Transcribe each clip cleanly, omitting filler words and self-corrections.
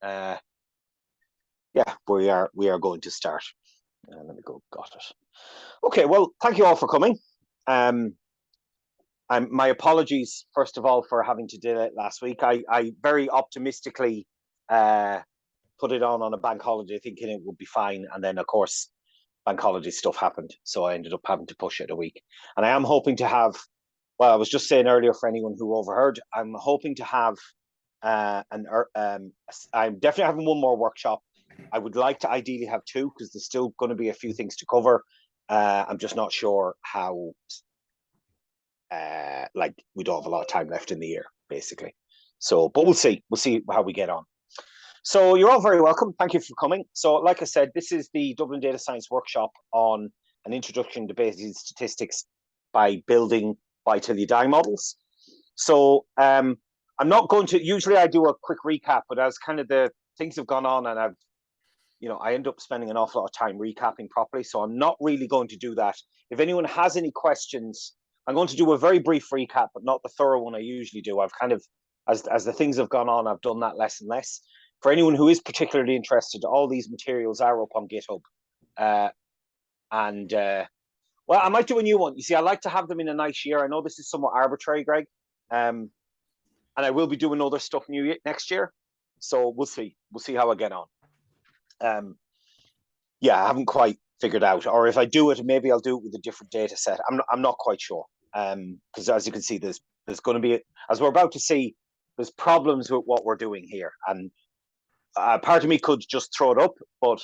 yeah, we are going to start. Let me go. Got it. Okay. Well, thank you all for coming. My apologies, first of all, for having to do it last week. I very optimistically put it on a bank holiday, thinking it would be fine, and then of course bank holiday stuff happened, so I ended up having to push it a week. And I am hoping to have. Well, I was just saying earlier for anyone who overheard, I'm hoping to have I'm definitely having one more workshop. I would like to ideally have two because there's still going to be a few things to cover. I'm just not sure how. Like we don't have a lot of time left in the year, basically. So, but we'll see. We'll see how we get on. So you're all very welcome. Thank you for coming. So, like I said, this is the Dublin Data Science Workshop on an introduction to Bayesian statistics by building bitillion models. So I'm not going to. Usually, I do a quick recap, but as kind of the things have gone on, and I end up spending an awful lot of time recapping properly. So I'm not really going to do that. If anyone has any questions, I'm going to do a very brief recap, but not the thorough one I usually do. I've kind of, as the things have gone on, I've done that less and less. For anyone who is particularly interested, all these materials are up on GitHub. Well, I might do a new one. You see, I like to have them in a nice year. I know this is somewhat arbitrary, Greg. And I will be doing other stuff next year. So we'll see. We'll see how I get on. Yeah, I haven't quite figured out. Or if I do it, maybe I'll do it with a different data set. I'm not quite sure. Because as you can see, there's going to be, as we're about to see, there's problems with what we're doing here. And part of me could just throw it up, but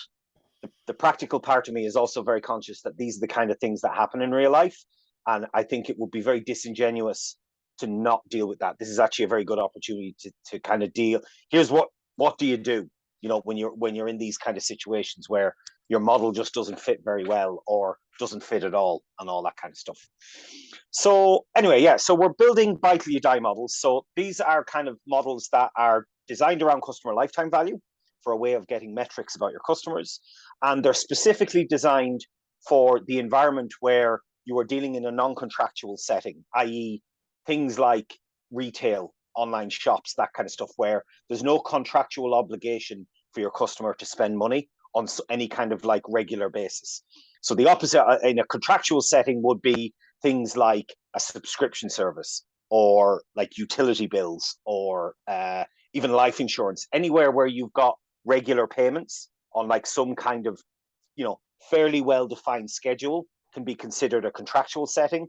the practical part of me is also very conscious that these are the kind of things that happen in real life. And I think it would be very disingenuous to not deal with that. This is actually a very good opportunity to kind of deal. Here's what do you do, when you're in these kind of situations where your model just doesn't fit very well or doesn't fit at all and all that kind of stuff. So anyway, yeah, so we're building bitillion models. So these are kind of models that are designed around customer lifetime value for a way of getting metrics about your customers. And they're specifically designed for the environment where you are dealing in a non-contractual setting, i.e. things like retail, online shops, that kind of stuff, where there's no contractual obligation for your customer to spend money on any kind of like regular basis. So the opposite in a contractual setting would be things like a subscription service or like utility bills or even life insurance, anywhere where you've got regular payments on like some kind of, fairly well-defined schedule can be considered a contractual setting.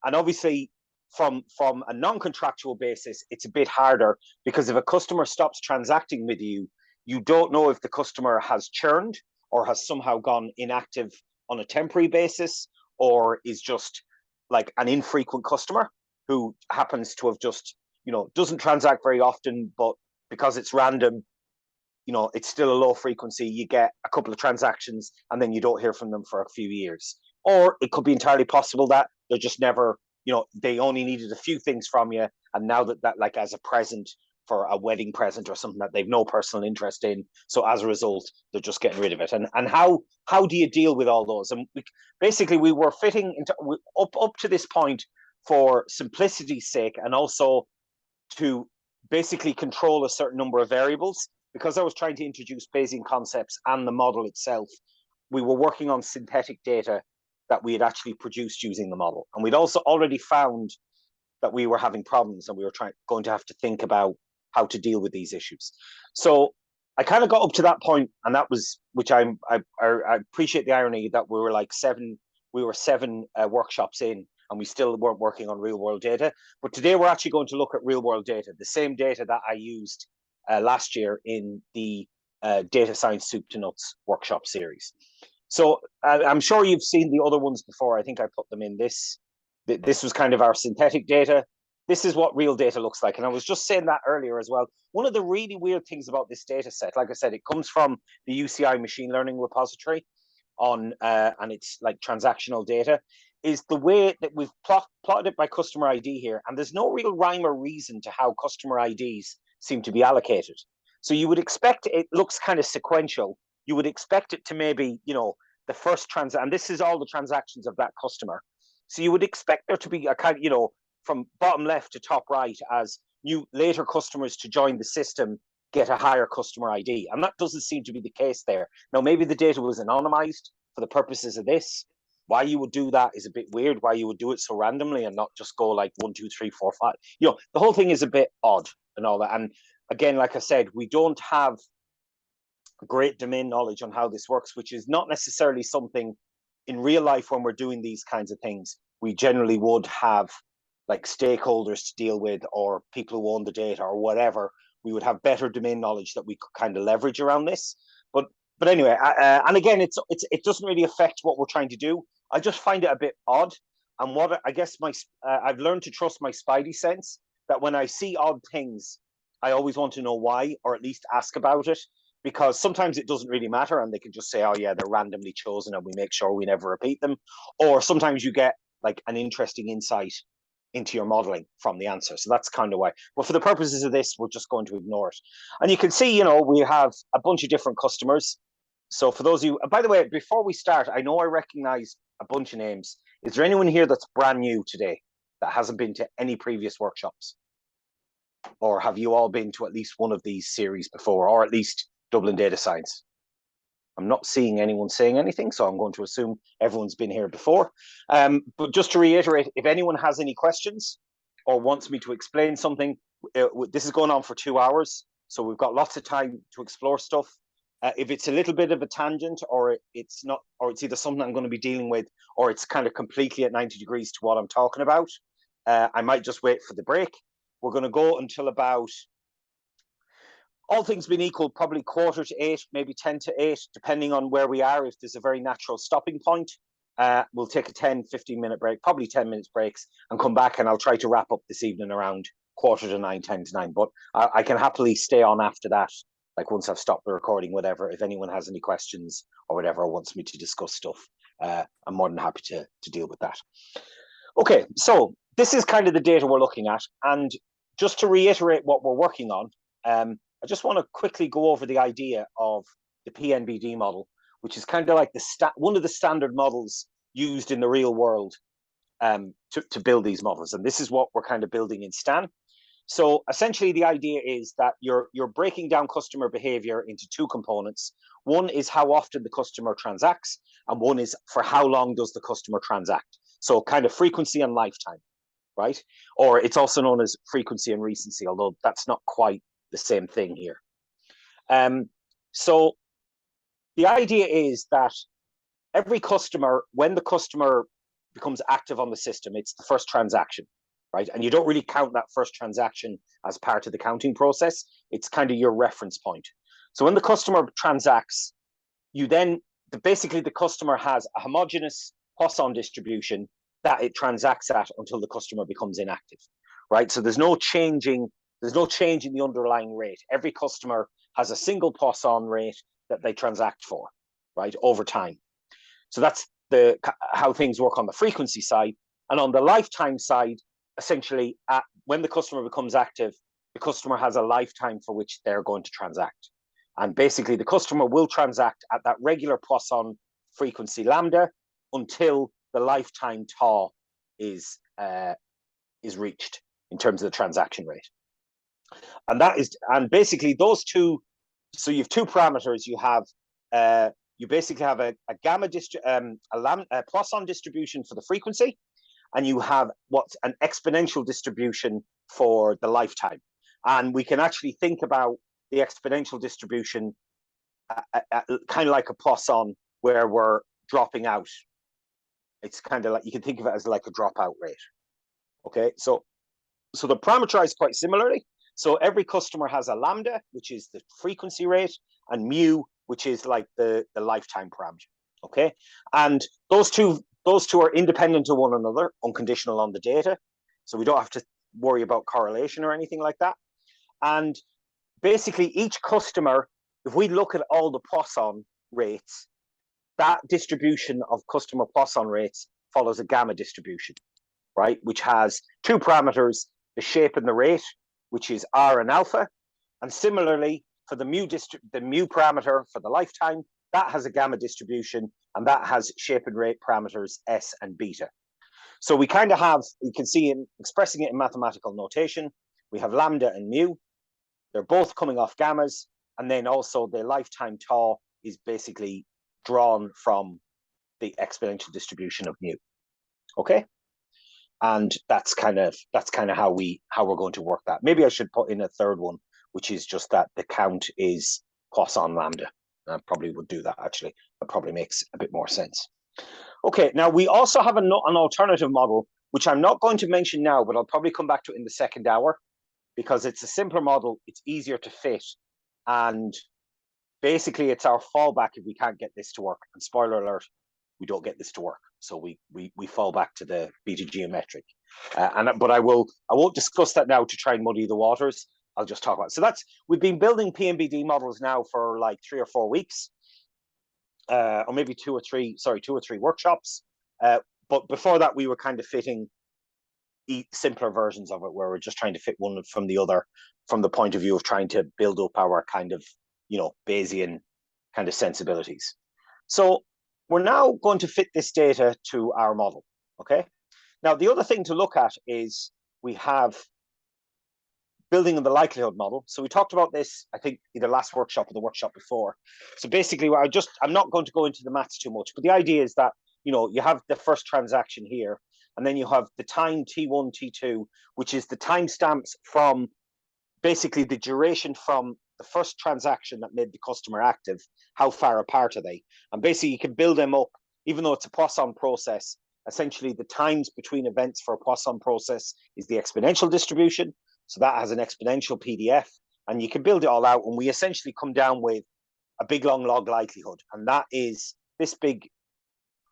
And obviously from a non-contractual basis, it's a bit harder because if a customer stops transacting with you, you don't know if the customer has churned or has somehow gone inactive on a temporary basis or is just like an infrequent customer who happens to have just, doesn't transact very often, but because it's random, it's still a low frequency. You get a couple of transactions and then you don't hear from them for a few years. Or it could be entirely possible that they're just never, they only needed a few things from you. And now that like as a present for a wedding present or something that they've no personal interest in. So as a result, they're just getting rid of it. And how do you deal with all those? And we were fitting into up to this point for simplicity's sake and also to basically control a certain number of variables. Because I was trying to introduce Bayesian concepts and the model itself, we were working on synthetic data that we had actually produced using the model. And we'd also already found that we were having problems and we were going to have to think about how to deal with these issues. So I kind of got up to that point, and that was, which I appreciate the irony that we were seven workshops in, and we still weren't working on real world data. But today we're actually going to look at real world data, the same data that I used last year in the Data Science Soup to Nuts workshop series. So I'm sure you've seen the other ones before. I think I put them in this. This was kind of our synthetic data. This is what real data looks like. And I was just saying that earlier as well. One of the really weird things about this data set, like I said, it comes from the UCI machine learning repository and it's like transactional data, is the way that we've plotted it by customer ID here. And there's no real rhyme or reason to how customer IDs seem to be allocated. So you would expect, it looks kind of sequential. You would expect it to maybe, the first and this is all the transactions of that customer. So you would expect there to be a kind of, from bottom left to top right as new later customers to join the system, get a higher customer ID. And that doesn't seem to be the case there. Now, maybe the data was anonymized for the purposes of this. Why you would do that is a bit weird. Why you would do it so randomly and not just go like 1, 2, 3, 4, 5. You know, the whole thing is a bit odd and all that. And again, like I said, we don't have great domain knowledge on how this works, which is not necessarily something in real life when we're doing these kinds of things. We generally would have like stakeholders to deal with, or people who own the data or whatever. We would have better domain knowledge that we could kind of leverage around this. But anyway, and again, it doesn't really affect what we're trying to do. I just find it a bit odd. And what I guess I've learned to trust my spidey sense, that when I see odd things, I always want to know why, or at least ask about it, because sometimes it doesn't really matter and they can just say, oh yeah, they're randomly chosen and we make sure we never repeat them. Or sometimes you get like an interesting insight into your modeling from the answer. So that's kind of why. But for the purposes of this, we're just going to ignore it. And you can see, you know, we have a bunch of different customers. So for those of you, by the way, before we start, I know I recognize a bunch of names. Is there anyone here that's brand new today that hasn't been to any previous workshops? Or have you all been to at least one of these series before, or at least Dublin Data Science? I'm not seeing anyone saying anything, so I'm going to assume everyone's been here before. But just to reiterate, if anyone has any questions or wants me to explain something, this is going on for 2 hours, so we've got lots of time to explore stuff. If it's a little bit of a tangent, or it's not, or it's either something I'm going to be dealing with, or it's kind of completely at 90 degrees to what I'm talking about, I might just wait for the break. We're going to go until about, all things being equal, probably 7:45, maybe 7:50, depending on where we are. If there's a very natural stopping point, we'll take a 10-15 minute break, probably 10 minutes breaks, and come back, and I'll try to wrap up this evening around 8:45, 9:10. But I can happily stay on after that, like once I've stopped the recording, whatever. If anyone has any questions or whatever, wants me to discuss stuff, I'm more than happy to deal with that. Okay, so this is kind of the data we're looking at. And just to reiterate what we're working on, I just want to quickly go over the idea of the PNBD model, which is kind of like one of the standard models used in the real world to build these models. And this is what we're kind of building in Stan. So essentially, the idea is that you're breaking down customer behavior into two components. One is how often the customer transacts, and one is for how long does the customer transact. So kind of frequency and lifetime, right? Or it's also known as frequency and recency, although that's not quite the same thing here. So the idea is that every customer, when the customer becomes active on the system, it's the first transaction, right? And you don't really count that first transaction as part of the counting process. It's kind of your reference point. So when the customer transacts, you then, basically the customer has a homogeneous Poisson distribution that it transacts at until the customer becomes inactive, right? So there's no change in the underlying rate. Every customer has a single Poisson rate that they transact for, right, over time. So that's how things work on the frequency side. And on the lifetime side, essentially, when the customer becomes active, the customer has a lifetime for which they're going to transact. And basically, the customer will transact at that regular Poisson frequency lambda until the lifetime tau is reached in terms of the transaction rate. And basically those two, so you have two parameters. You basically have a Poisson distribution for the frequency, and you have what's an exponential distribution for the lifetime. And we can actually think about the exponential distribution kind of like a Poisson, where we're dropping out. It's kind of like, you can think of it as like a dropout rate. Okay, so the parameterized quite similarly. So every customer has a lambda, which is the frequency rate, and mu, which is like the lifetime parameter. Okay, and those two are independent of one another, unconditional on the data. So we don't have to worry about correlation or anything like that. And basically each customer, if we look at all the Poisson rates, that distribution of customer Poisson rates follows a gamma distribution, right? Which has two parameters, the shape and the rate, which is R and alpha. And similarly, for the mu parameter for the lifetime, that has a gamma distribution, and that has shape and rate parameters S and beta. So we kind of have, you can see in expressing it in mathematical notation, we have lambda and mu. They're both coming off gammas, and then also the lifetime tau is basically drawn from the exponential distribution of mu. Okay, and that's kind of how we're going to work that. Maybe I should put in a third one, which is just that the count is Poisson lambda. I probably would do that actually. That probably makes a bit more sense. Okay, now we also have an alternative model, which I'm not going to mention now, but I'll probably come back to it in the second hour, because it's a simpler model, it's easier to fit, and basically it's our fallback if we can't get this to work. And spoiler alert, we don't get this to work, so we fall back to the beta geometric. But I won't discuss that now to try and muddy the waters. I'll just talk about it. So we've been building PNBD models now for like 3 or 4 weeks, or maybe 2 or 3 workshops. But before that, we were kind of fitting simpler versions of it, where we're just trying to fit one from the other, from the point of view of trying to build up our kind of, Bayesian kind of sensibilities. So we're now going to fit this data to our model. Okay. Now, the other thing to look at is we have building of the likelihood model. So we talked about this, I think, either last workshop or the workshop before. So basically, I'm not going to go into the maths too much, but the idea is that, you have the first transaction here, and then you have the time T1, T2, which is the timestamps from basically the duration from the first transaction that made the customer active. How far apart are they? And basically, you can build them up, even though it's a Poisson process. Essentially, the times between events for a Poisson process is the exponential distribution. So that has an exponential PDF, and you can build it all out. And we essentially come down with a big long log likelihood. And that is this big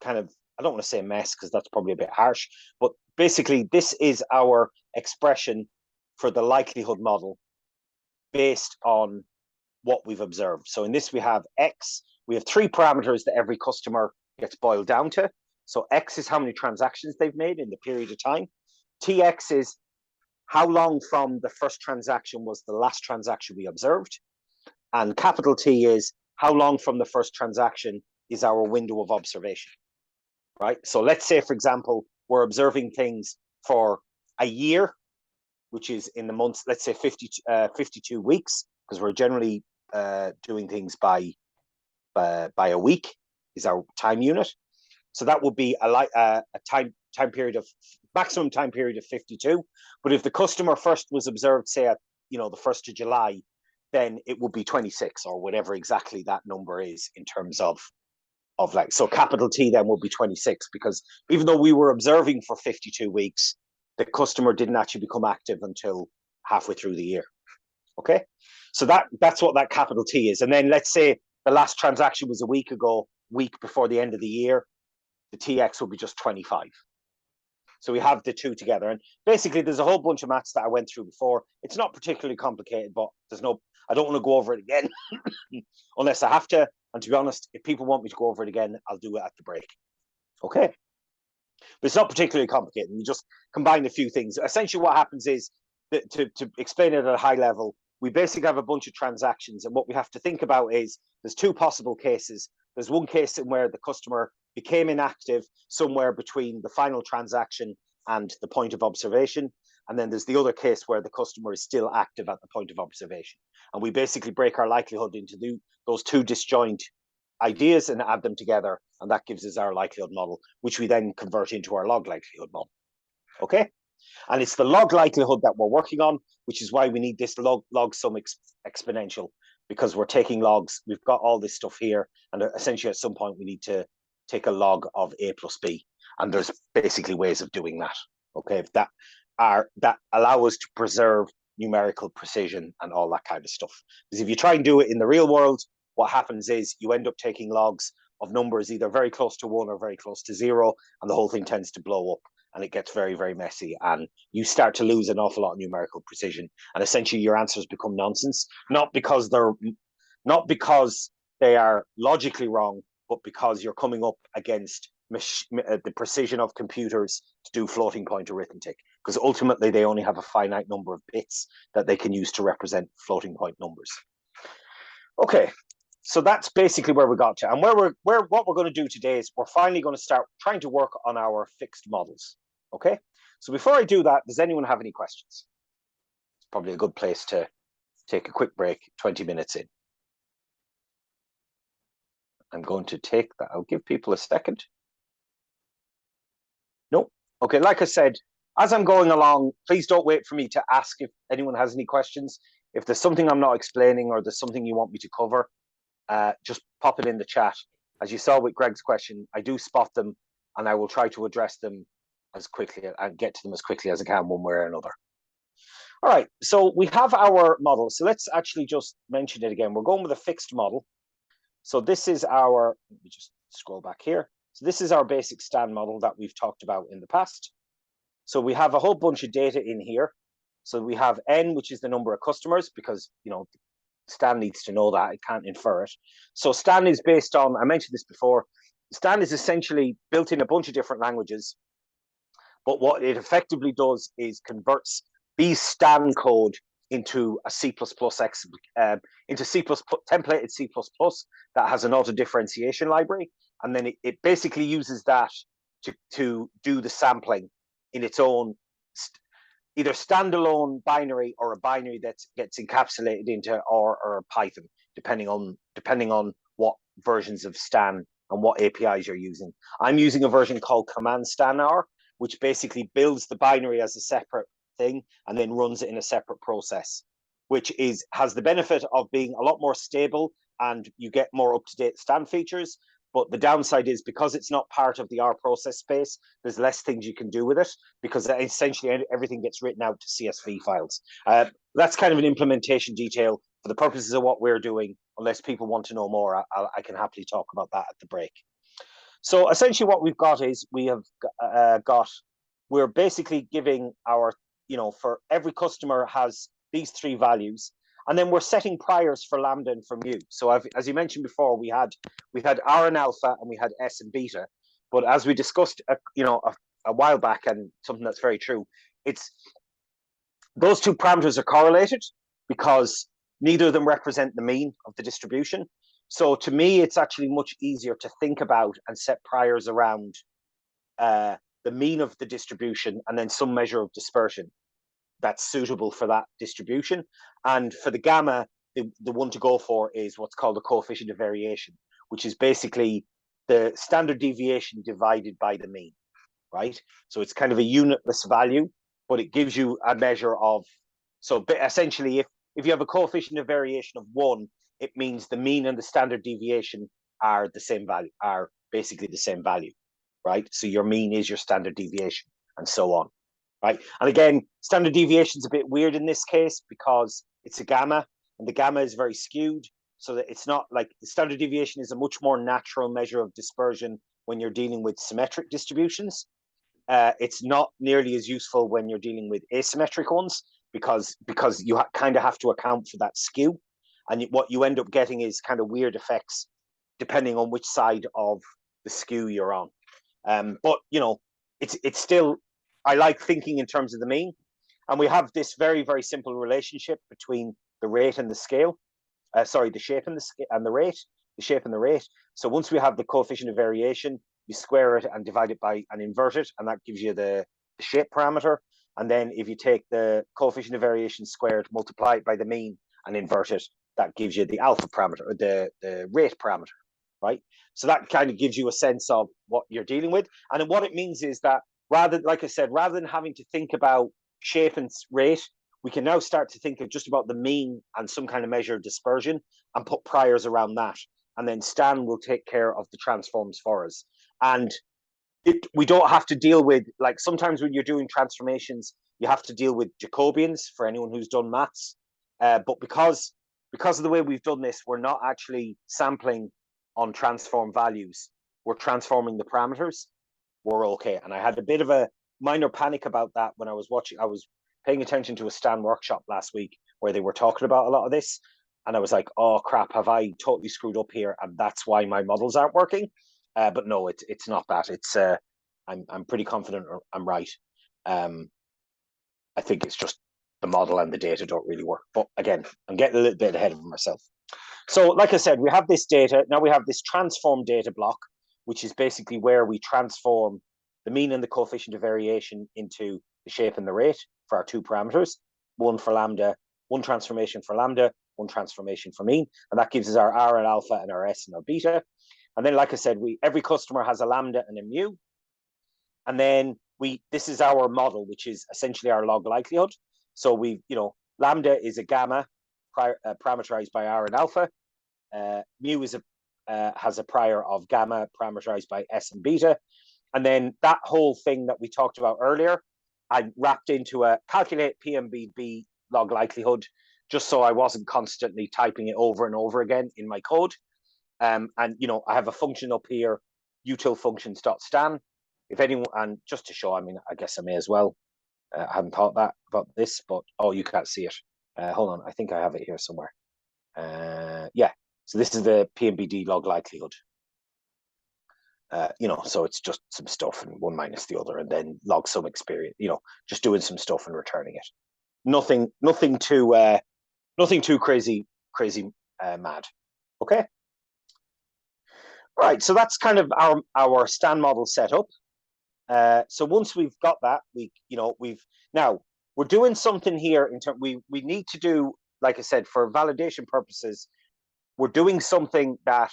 kind of, I don't want to say mess because that's probably a bit harsh, but basically this is our expression for the likelihood model based on what we've observed. So in this, we have X, we have 3 parameters that every customer gets boiled down to. So X is how many transactions they've made in the period of time. TX is how long from the first transaction was the last transaction we observed. And capital T is how long from the first transaction is our window of observation, right? So let's say, for example, we're observing things for a year, which is in the months, let's say 52 weeks, because we're generally doing things by a week is our time unit. So that would be a time period of maximum time period of 52. But if the customer first was observed, say at the 1st of July, then it would be 26 or whatever exactly that number is in terms of like, so capital T then will be 26, because even though we were observing for 52 weeks, the customer didn't actually become active until halfway through the year. Okay, so that's what that capital T is. And then let's say the last transaction was a week before the end of the year, the TX will be just 25. So we have the two together. And basically, there's a whole bunch of maths that I went through before. It's not particularly complicated, but I don't want to go over it again unless I have to. And to be honest, if people want me to go over it again, I'll do it at the break. Okay. But it's not particularly complicated. You just combine a few things. Essentially, what happens is, to explain it at a high level, we basically have a bunch of transactions. And what we have to think about is there's 2 possible cases. There's one case in where the customer became inactive somewhere between the final transaction and the point of observation. And then there's the other case where the customer is still active at the point of observation. And we basically break our likelihood into those 2 disjoint ideas and add them together. And that gives us our likelihood model, which we then convert into our log likelihood model. Okay. And it's the log likelihood that we're working on, which is why we need this log sum exponential, because we're taking logs. We've got all this stuff here. And essentially at some point we need to take a log of A plus B. And there's basically ways of doing that. Okay. That allow us to preserve numerical precision and all that kind of stuff. Because if you try and do it in the real world, what happens is you end up taking logs of numbers either very close to 1 or very close to 0, and the whole thing tends to blow up, and it gets very, very messy, and you start to lose an awful lot of numerical precision, and essentially your answers become nonsense, not because they are logically wrong, but because you're coming up against the precision of computers to do floating point arithmetic, because ultimately they only have a finite number of bits that they can use to represent floating point numbers. Okay, so that's basically where we got to. And what we're going to do today is we're finally going to start trying to work on our fixed models. Okay, so before I do that, does anyone have any questions? It's probably a good place to take a quick break, 20 minutes in. I'm going to take that. I'll give people a second. No. Okay, like I said, as I'm going along, please don't wait for me to ask if anyone has any questions. If there's something I'm not explaining or there's something you want me to cover, just pop it in the chat. As you saw with Greg's question, I do spot them and I will try to address them as quickly and get to them as quickly as I can one way or another. All right, so we have our model. So let's actually just mention it again. We're going with a fixed model. So this is our, let me just scroll back here. So this is our basic Stan model that we've talked about in the past. So we have a whole bunch of data in here. So we have N, which is the number of customers, because, you know, Stan needs to know that, it can't infer it. So Stan is based on, I mentioned this before, Stan is essentially built in a bunch of different languages, but what it effectively does is converts these Stan code into a C++ into C++ templated C++ that has an auto differentiation library, and then it basically uses that to do the sampling in its own either standalone binary or a binary that gets encapsulated into R or Python, depending on what versions of Stan and what APIs you're using. I'm using a version called Command Stan R, which basically builds the binary as a separate thing and then runs it in a separate process, which has the benefit of being a lot more stable and you get more up-to-date Stan features. But the downside is because it's not part of the R process space, there's less things you can do with it because essentially everything gets written out to CSV files. That's kind of an implementation detail for the purposes of what we're doing. Unless people want to know more, I can happily talk about that at the break. So essentially what we've got is we're basically giving our, for every customer has these three values. And then we're setting priors for lambda and for mu. So as you mentioned before, we had R and alpha and we had S and beta. But as we discussed, a while back, and something that's very true, it's those two parameters are correlated because neither of them represent the mean of the distribution. So to me, it's actually much easier to think about and set priors around the mean of the distribution and then some measure of dispersion that's suitable for that distribution. And for the gamma, the one to go for is what's called the coefficient of variation, which is basically the standard deviation divided by the mean, right? So it's kind of a unitless value, but it gives you a measure of, so essentially if you have a coefficient of variation of 1, it means the mean and the standard deviation are the same value, are basically the same value, right? So your mean is your standard deviation and so on. Right. And again, standard deviation is a bit weird in this case because it's a gamma and the gamma is very skewed. So that it's not like the standard deviation is a much more natural measure of dispersion when you're dealing with symmetric distributions. It's not nearly as useful when you're dealing with asymmetric ones because you kind of have to account for that skew. And what you end up getting is kind of weird effects depending on which side of the skew you're on. But, it's still, I like thinking in terms of the mean, and we have this very, very simple relationship between the rate and the scale. The shape and the rate, the shape and the rate. So once we have the coefficient of variation, you square it and divide it by and invert it, and that gives you the shape parameter. And then if you take the coefficient of variation squared, multiply it by the mean and invert it, that gives you the alpha parameter or the rate parameter, right? So that kind of gives you a sense of what you're dealing with. And what it means is that rather than having to think about shape and rate, we can now start to think of just about the mean and some kind of measure of dispersion and put priors around that. And then Stan will take care of the transforms for us. And we don't have to deal with, like sometimes when you're doing transformations, you have to deal with Jacobians for anyone who's done maths. But because of the way we've done this, we're not actually sampling on transform values. We're transforming the parameters. We're okay. And I had a bit of a minor panic about that when I was paying attention to a Stan workshop last week where they were talking about a lot of this. And I was like, oh crap, have I totally screwed up here? And that's why my models aren't working. But no, it's not that. It's I'm pretty confident I'm right. I think it's just the model and the data don't really work. But again, I'm getting a little bit ahead of myself. So like I said, we have this data. Now we have this transform data block, which is basically where we transform the mean and the coefficient of variation into the shape and the rate for our two parameters, one for lambda, one transformation for lambda, one transformation for mean, and that gives us our R and alpha and our S and our beta. And then, like I said, every customer has a lambda and a mu, and then this is our model, which is essentially our log likelihood. So lambda is a gamma parameterized by R and alpha. Mu is has a prior of gamma parameterized by S and beta. And then that whole thing that we talked about earlier, I wrapped into a calculate PMBB log likelihood, just so I wasn't constantly typing it over and over again in my code. And I have a function up here, util functions.stan. If anyone, and just to show, I guess I may as well. I hadn't thought about this, but you can't see it. Hold on, I think I have it here somewhere. Yeah, so this is the PMBD log likelihood. So it's just some stuff and one minus the other, and then log some experience. Just doing some stuff and returning it. Nothing too crazy mad. Okay. Right. So that's kind of our Stan model set up. So once we've got that, we're doing something here in terms we need to do, like I said, for validation purposes, we're doing something that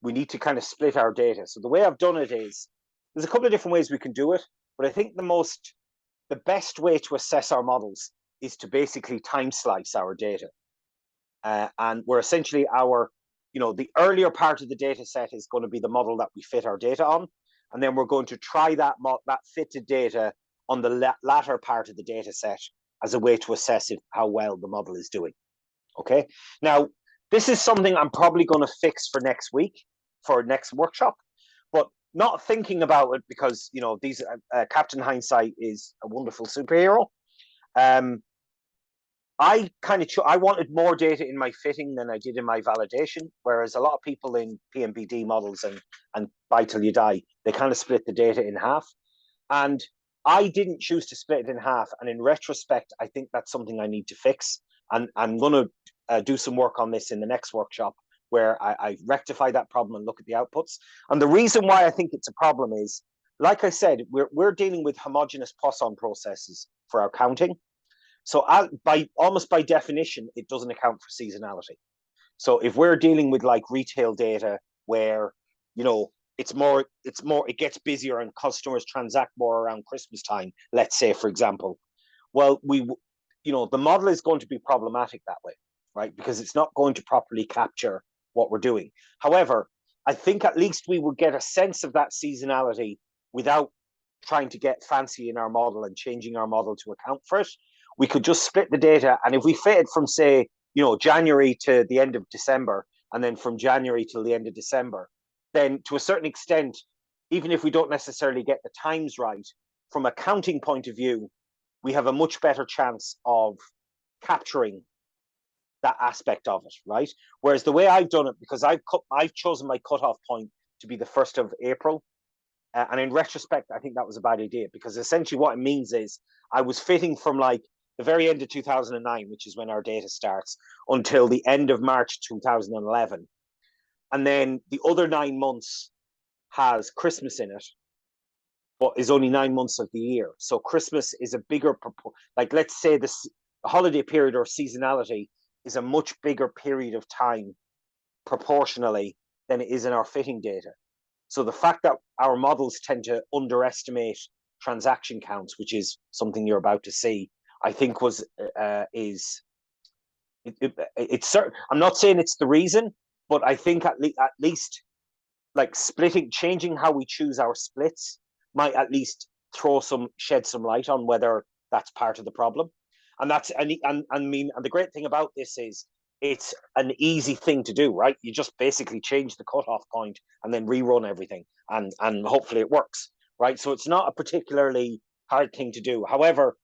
we need to kind of split our data. So the way I've done it is, there's a couple of different ways we can do it, but I think the best way to assess our models is to basically time slice our data. And we're essentially the earlier part of the data set is going to be the model that we fit our data on. And then we're going to try that fitted data on the latter part of the data set as a way to assess how well the model is doing. Okay. Now, this is something I'm probably going to fix for next week, for next workshop, but not thinking about it because, these Captain Hindsight is a wonderful superhero. I wanted more data in my fitting than I did in my validation, whereas a lot of people in PMBD models and buy till you die, they kind of split the data in half. And I didn't choose to split it in half. And in retrospect, I think that's something I need to fix. And I'm going to do some work on this in the next workshop, where I rectify that problem and look at the outputs. And the reason why I think it's a problem is, like I said, we're dealing with homogeneous Poisson processes for our counting. So almost by definition, it doesn't account for seasonality. So if we're dealing with like retail data where, it gets busier and customers transact more around Christmas time, let's say, for example, well, the model is going to be problematic that way, right? Because it's not going to properly capture what we're doing. However, I think at least we would get a sense of that seasonality without trying to get fancy in our model and changing our model to account for it. We could just split the data, and if we fit it from, say, January to the end of December, and then from January till the end of December, then to a certain extent, even if we don't necessarily get the times right, from a counting point of view, we have a much better chance of capturing that aspect of it, right? Whereas the way I've done it, because I've chosen my cutoff point to be the 1st of April, and in retrospect, I think that was a bad idea, because essentially what it means is I was fitting from like the very end of 2009, which is when our data starts, until the end of March 2011. And then the other 9 months has Christmas in it, but is only 9 months of the year. So Christmas is a bigger, like let's say the holiday period or seasonality is a much bigger period of time proportionally than it is in our fitting data. So the fact that our models tend to underestimate transaction counts, which is something you're about to see, I think it's certain. I'm not saying it's the reason, but I think at least like changing how we choose our splits might at least shed some light on whether that's part of the problem. And the great thing about this is it's an easy thing to do, right? You just basically change the cutoff point and then rerun everything, and hopefully it works, right? So it's not a particularly hard thing to do. However,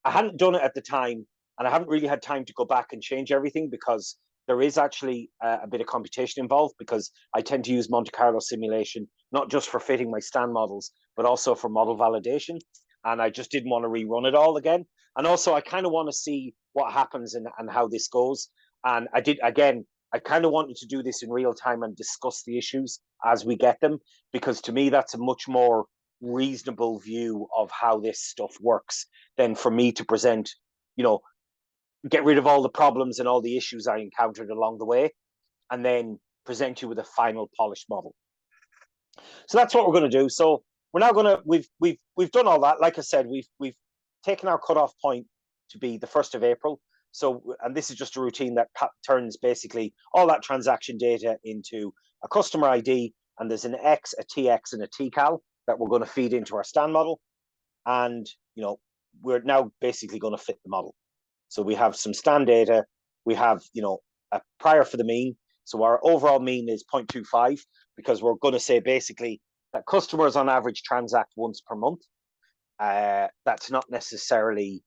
I hadn't done it at the time, and I haven't really had time to go back and change everything, because there is actually a bit of computation involved, because I tend to use Monte Carlo simulation, not just for fitting my Stan models, but also for model validation. And I just didn't want to rerun it all again. And also, I kind of want to see what happens and how this goes. And I kind of wanted to do this in real time and discuss the issues as we get them, because to me, that's a much more reasonable view of how this stuff works than for me to present, get rid of all the problems and all the issues I encountered along the way, and then present you with a final polished model. So that's what we're going to do. So we're now going to we've done all that. Like I said, we've taken our cutoff point to be the 1st of April. So, and this is just a routine that turns basically all that transaction data into a customer ID, and there's an X, a TX, and a TCAL that we're going to feed into our stand model. And, you know, we're now basically going to fit the model. So we have some stand data, we have, you know, a prior for the mean. So our overall mean is 0.25, because we're going to say basically that customers on average transact once per month. That's not necessarily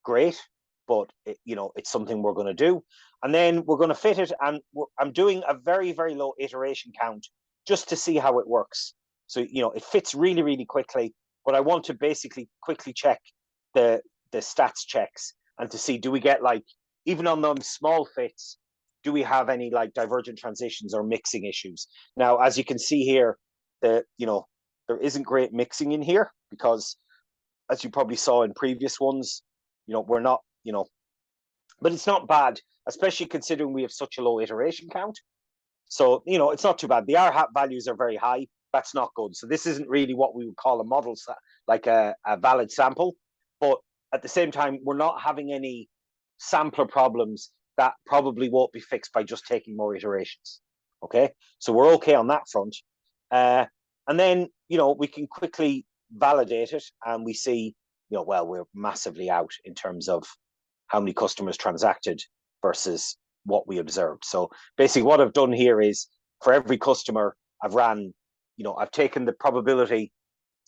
great, but you know, it's something we're going to do. And then we're going to fit it, and I'm doing a very, very low iteration count just to see how it works. So, you know, it fits really, really quickly, but I want to basically quickly check the stats checks and to see, do we get, like, even on them small fits, do we have any like divergent transitions or mixing issues? Now, as you can see here, you know, there isn't great mixing in here, because as you probably saw in previous ones, you know, we're not, you know, but it's not bad, especially considering we have such a low iteration count. So, you know, it's not too bad. The R hat values are very high. That's not good. So this isn't really what we would call a model, like a valid sample. But at the same time, we're not having any sampler problems that probably won't be fixed by just taking more iterations. Okay, so we're okay on that front. And then, you know, we can quickly validate it, and we see, you know, well, we're massively out in terms of how many customers transacted versus what we observed. So basically what I've done here is, for every customer, I've ran, you know, I've taken the probability,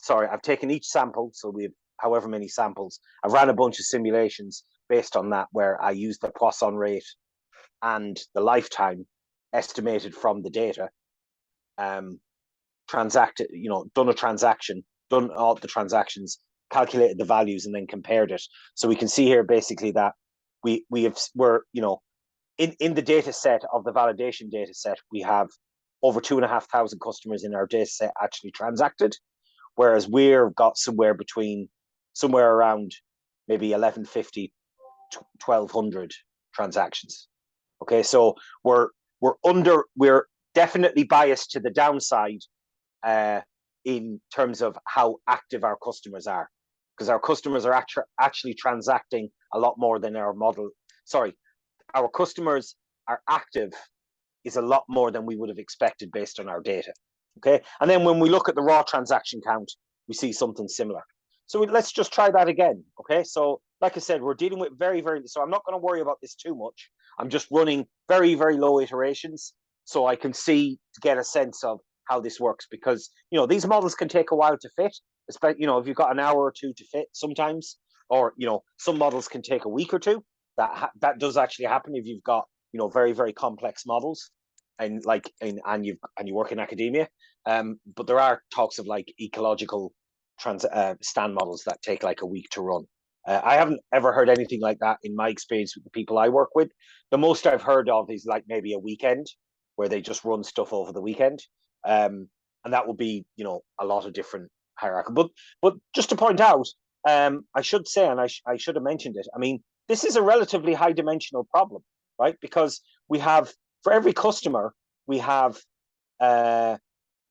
I've taken each sample, so we have however many samples, I've ran a bunch of simulations based on that, where I use the Poisson rate and the lifetime estimated from the data, transacted, you know, done a transaction, done all the transactions, calculated the values, and then compared it. So we can see here basically that we're, you know, in the data set of the validation data set, we have over 2,500 customers in our data set actually transacted, whereas we've got somewhere around maybe 1,150, 1,200 transactions. Okay, so we're definitely biased to the downside in terms of how active our customers are, because our customers are actually transacting a lot more than our model. Sorry, our customers are active is a lot more than we would have expected based on our data. Okay, and then when we look at the raw transaction count, we see something similar. So let's just try that again. Okay, so like I said, we're dealing with very, very, so I'm not going to worry about this too much. I'm just running very, very low iterations so I can see, to get a sense of how this works, because, you know, these models can take a while to fit, especially, you know, if you've got an hour or two to fit sometimes, or, you know, some models can take a week or two. That does actually happen if you've got, you know, very, very complex models, and like, and you work in academia. But there are talks of like ecological stand models that take like a week to run. I haven't ever heard anything like that in my experience with the people I work with. The most I've heard of is like maybe a weekend where they just run stuff over the weekend. And that will be, you know, a lot of different hierarchy. But just to point out, I should say, and I should have mentioned it, I mean, this is a relatively high dimensional problem, right? Because we have, for every customer, we have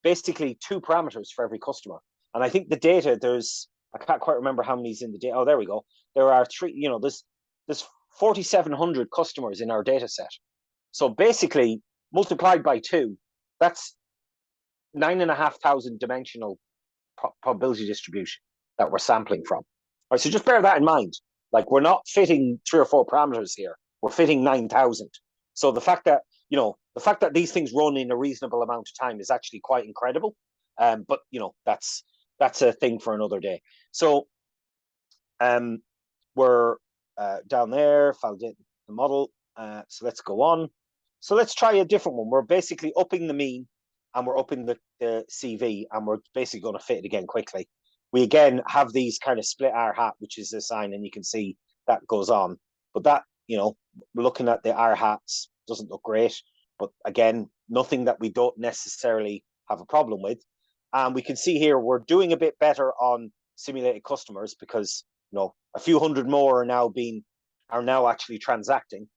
basically 2 parameters for every customer. And I think the data, I can't quite remember how many's in the data. Oh, there we go. There are 3, you know, there's 4,700 customers in our data set. So basically, multiplied by 2, that's 9,500 dimensional probability distribution that we're sampling from. All right, so just bear that in mind. Like, we're not fitting 3 or 4 parameters here. We're fitting 9,000. So the fact that, you know, these things run in a reasonable amount of time is actually quite incredible. But, you know, that's a thing for another day. So we're down there, validate the model. So let's go on. So let's try a different one. We're basically upping the mean, and we're upping the CV, and we're basically going to fit it again quickly. We again have these kind of split R hat, which is a sign, and you can see that goes on. But that, you know, looking at the R hats doesn't look great. But again, nothing that we don't necessarily have a problem with. And we can see here we're doing a bit better on simulated customers, because, you know, a few hundred more are now being are now actually transacting,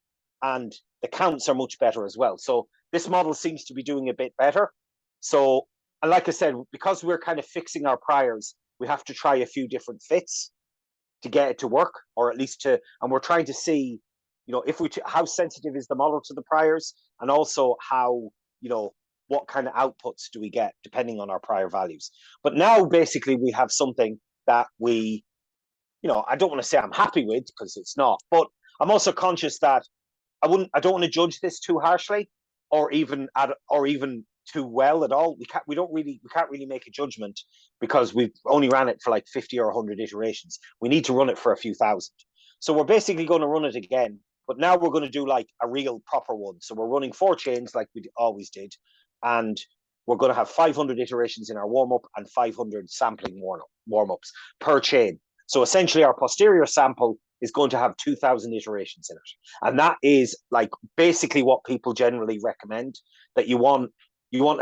and the counts are much better as well. So this model seems to be doing a bit better. So, and like I said, because we're kind of fixing our priors, we have to try a few different fits to get it to work, or at least to, and we're trying to see, if how sensitive is the model to the priors, and also how, what kind of outputs do we get depending on our prior values. But now basically we have something that we, I don't want to say I'm happy with, because it's not, but I'm also conscious that I don't want to judge this too harshly, or even too well at all. We can't really make a judgment, because we've only ran it for like 50 or 100 iterations. We need to run it for a few thousand. So we're basically going to run it again, but now we're going to do like a real proper one. So we're running 4 chains like we always did, and we're going to have 500 iterations in our warm-up and 500 sampling warm-ups per chain. So essentially our posterior sample is going to have 2,000 iterations in it. And that is like basically what people generally recommend, that you want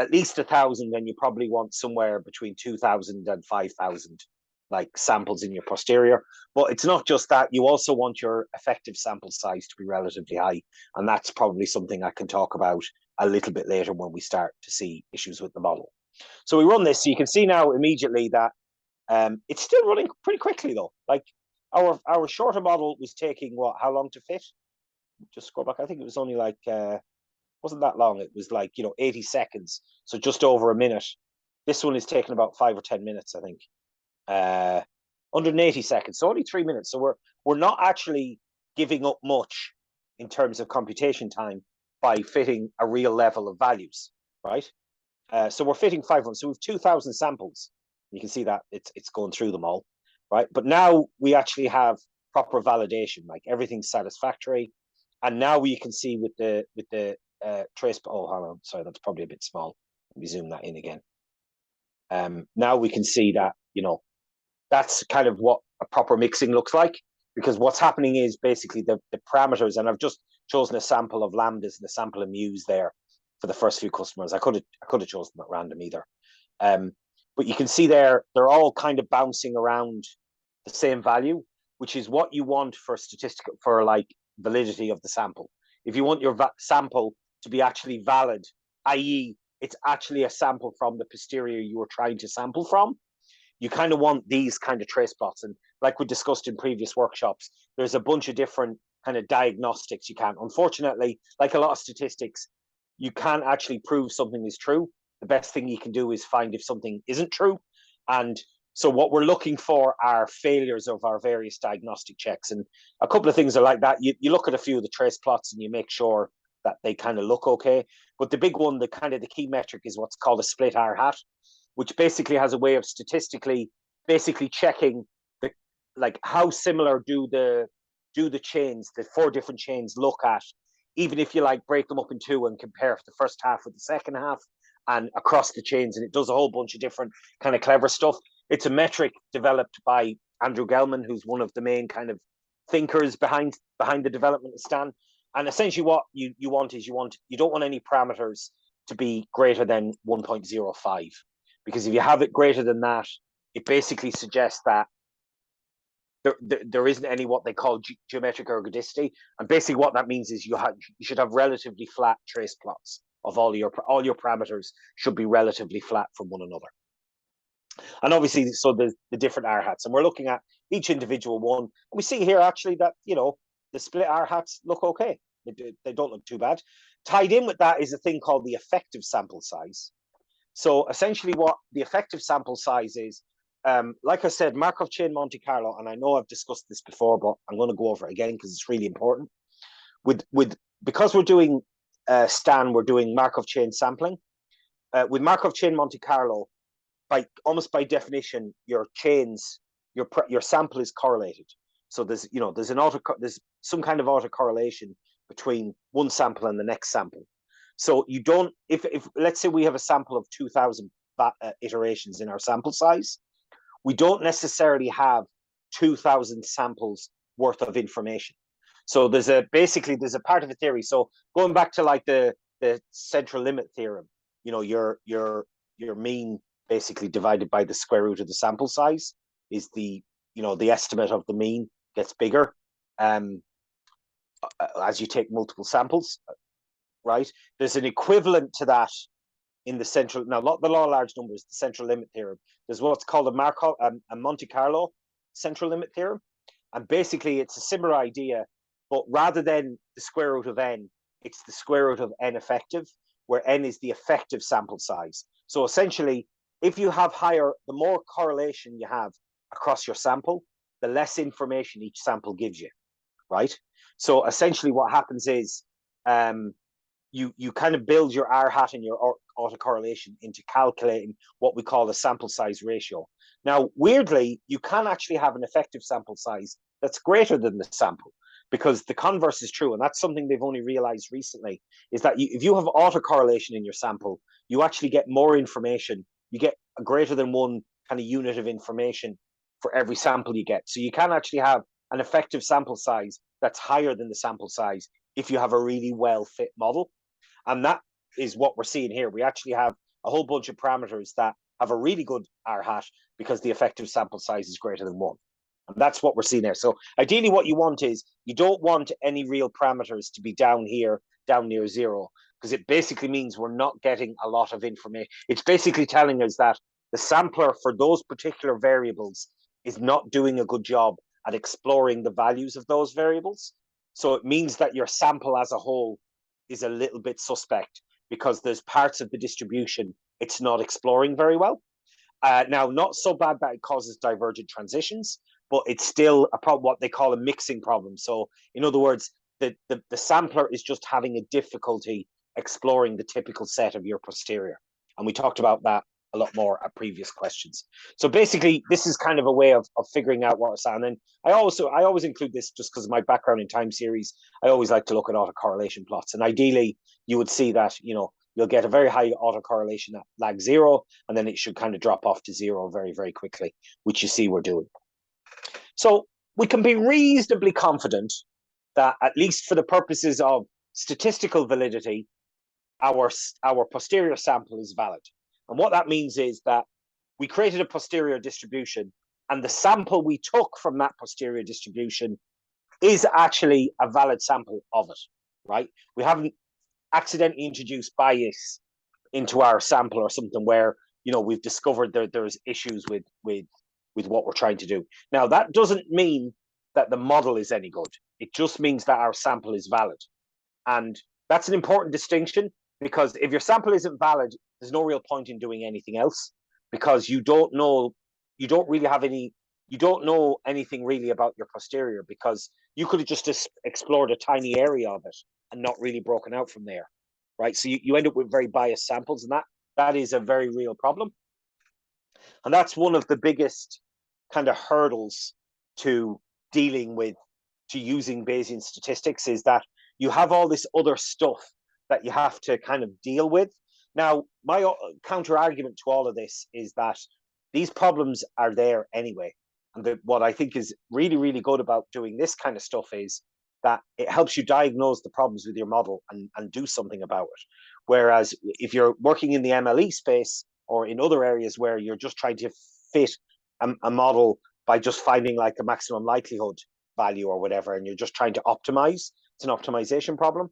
at least 1,000, and you probably want somewhere between 2,000 and 5,000 like samples in your posterior. But it's not just that, you also want your effective sample size to be relatively high. And that's probably something I can talk about a little bit later when we start to see issues with the model. So we run this, so you can see now immediately that it's still running pretty quickly though. Like our shorter model was taking how long to fit? Just scroll back. I think it was only like wasn't that long. It was like 80 seconds, so just over a minute. This one is taking about 5 or 10 minutes, I think. 180 seconds, so only 3 minutes. So we're not actually giving up much in terms of computation time by fitting a real level of values, right? So we're fitting 500. So we have 2,000 samples. You can see that it's going through them all, right? But now we actually have proper validation, like everything's satisfactory. And now we can see with the trace. Oh, hold on, sorry, that's probably a bit small. Let me zoom that in again. Now we can see that that's kind of what a proper mixing looks like, because what's happening is basically the parameters, and I've just chosen a sample of lambdas and a sample of mu's there for the first few customers. I could have chosen them at random either. But you can see they're all kind of bouncing around the same value, which is what you want for like validity of the sample. If you want your sample to be actually valid, i.e. it's actually a sample from the posterior you were trying to sample from, you kind of want these kind of trace plots. And like we discussed in previous workshops, there's a bunch of different kind of diagnostics you can. Unfortunately, like a lot of statistics, you can't actually prove something is true. The best thing you can do is find if something isn't true. And so what we're looking for are failures of our various diagnostic checks. And a couple of things are like that. You look at a few of the trace plots and you make sure that they kind of look okay. But the big one, the key metric is what's called a split R hat, which basically has a way of statistically basically checking how similar do the chains, the 4 different chains look at, even if you break them up in 2 and compare the first half with the second half and across the chains. And it does a whole bunch of different kind of clever stuff. It's a metric developed by Andrew Gelman, who's one of the main kind of thinkers behind the development of Stan. And essentially what you want is you don't want any parameters to be greater than 1.05, because if you have it greater than that, it basically suggests that there isn't any what they call geometric ergodicity. And basically what that means is you should have relatively flat trace plots of all your parameters should be relatively flat from one another. And obviously, so the different R hats, and we're looking at each individual one. And we see here actually that, the split R hats look okay. They don't look too bad. Tied in with that is a thing called the effective sample size. So essentially what the effective sample size is, like I said, Markov chain Monte Carlo, and I know I've discussed this before, but I'm going to go over it again because it's really important. Because we're doing Stan, we're doing Markov chain sampling. With Markov chain Monte Carlo, almost by definition, your chains, your sample is correlated. So there's some kind of autocorrelation between one sample and the next sample. So you don't, if let's say we have a sample of 2,000 iterations in our sample size, we don't necessarily have 2,000 samples worth of information. So there's a part of the theory. So going back to the central limit theorem, your mean basically divided by the square root of the sample size is the estimate of the mean gets bigger. as you take multiple samples, right? There's an equivalent to that in the central, now the law of large numbers, the central limit theorem. There's what's called a Monte Carlo central limit theorem. And basically it's a similar idea, but rather than the square root of n, it's the square root of n effective, where n is the effective sample size. So essentially, if you have higher, the more correlation you have across your sample, the less information each sample gives you, right? So essentially what happens is you kind of build your R hat and your autocorrelation into calculating what we call the sample size ratio. Now, weirdly, you can actually have an effective sample size that's greater than the sample, because the converse is true. And that's something they've only realized recently, is that if you have autocorrelation in your sample, you actually get more information. You get a greater than one kind of unit of information for every sample you get. So you can actually have an effective sample size that's higher than the sample size if you have a really well fit model. And that is what we're seeing here. We actually have a whole bunch of parameters that have a really good R hat because the effective sample size is greater than one. And that's what we're seeing there. So ideally what you want is, you don't want any real parameters to be down here, down near zero, because it basically means we're not getting a lot of information. It's basically telling us that the sampler for those particular variables is not doing a good job at exploring the values of those variables. So it means that your sample as a whole is a little bit suspect, because there's parts of the distribution it's not exploring very well. Now, not so bad that it causes divergent transitions, but it's still a problem, what they call a mixing problem. So in other words, the sampler is just having a difficulty exploring the typical set of your posterior. And we talked about that a lot more at previous questions. So basically, this is kind of a way of figuring out what it's on. And I always include this just because of my background in time series. I always like to look at autocorrelation plots. And ideally, you would see that, you'll get a very high autocorrelation at lag zero, and then it should kind of drop off to zero very, very quickly, which you see we're doing. So we can be reasonably confident that, at least for the purposes of statistical validity, our posterior sample is valid. And what that means is that we created a posterior distribution, and the sample we took from that posterior distribution is actually a valid sample of it, right? We haven't accidentally introduced bias into our sample or something where, we've discovered there's issues with what we're trying to do. Now, that doesn't mean that the model is any good. It just means that our sample is valid. And that's an important distinction, because if your sample isn't valid, there's no real point in doing anything else, because you don't know anything really about your posterior, because you could have just explored a tiny area of it and not really broken out from there, right? So you end up with very biased samples, and that is a very real problem. And that's one of the biggest kind of hurdles to using Bayesian statistics, is that you have all this other stuff that you have to kind of deal with. Now, my counter argument to all of this is that these problems are there anyway. And what I think is really, really good about doing this kind of stuff is that it helps you diagnose the problems with your model and do something about it. Whereas if you're working in the MLE space or in other areas where you're just trying to fit a model by just finding like the maximum likelihood value or whatever, and you're just trying to optimize, it's an optimization problem.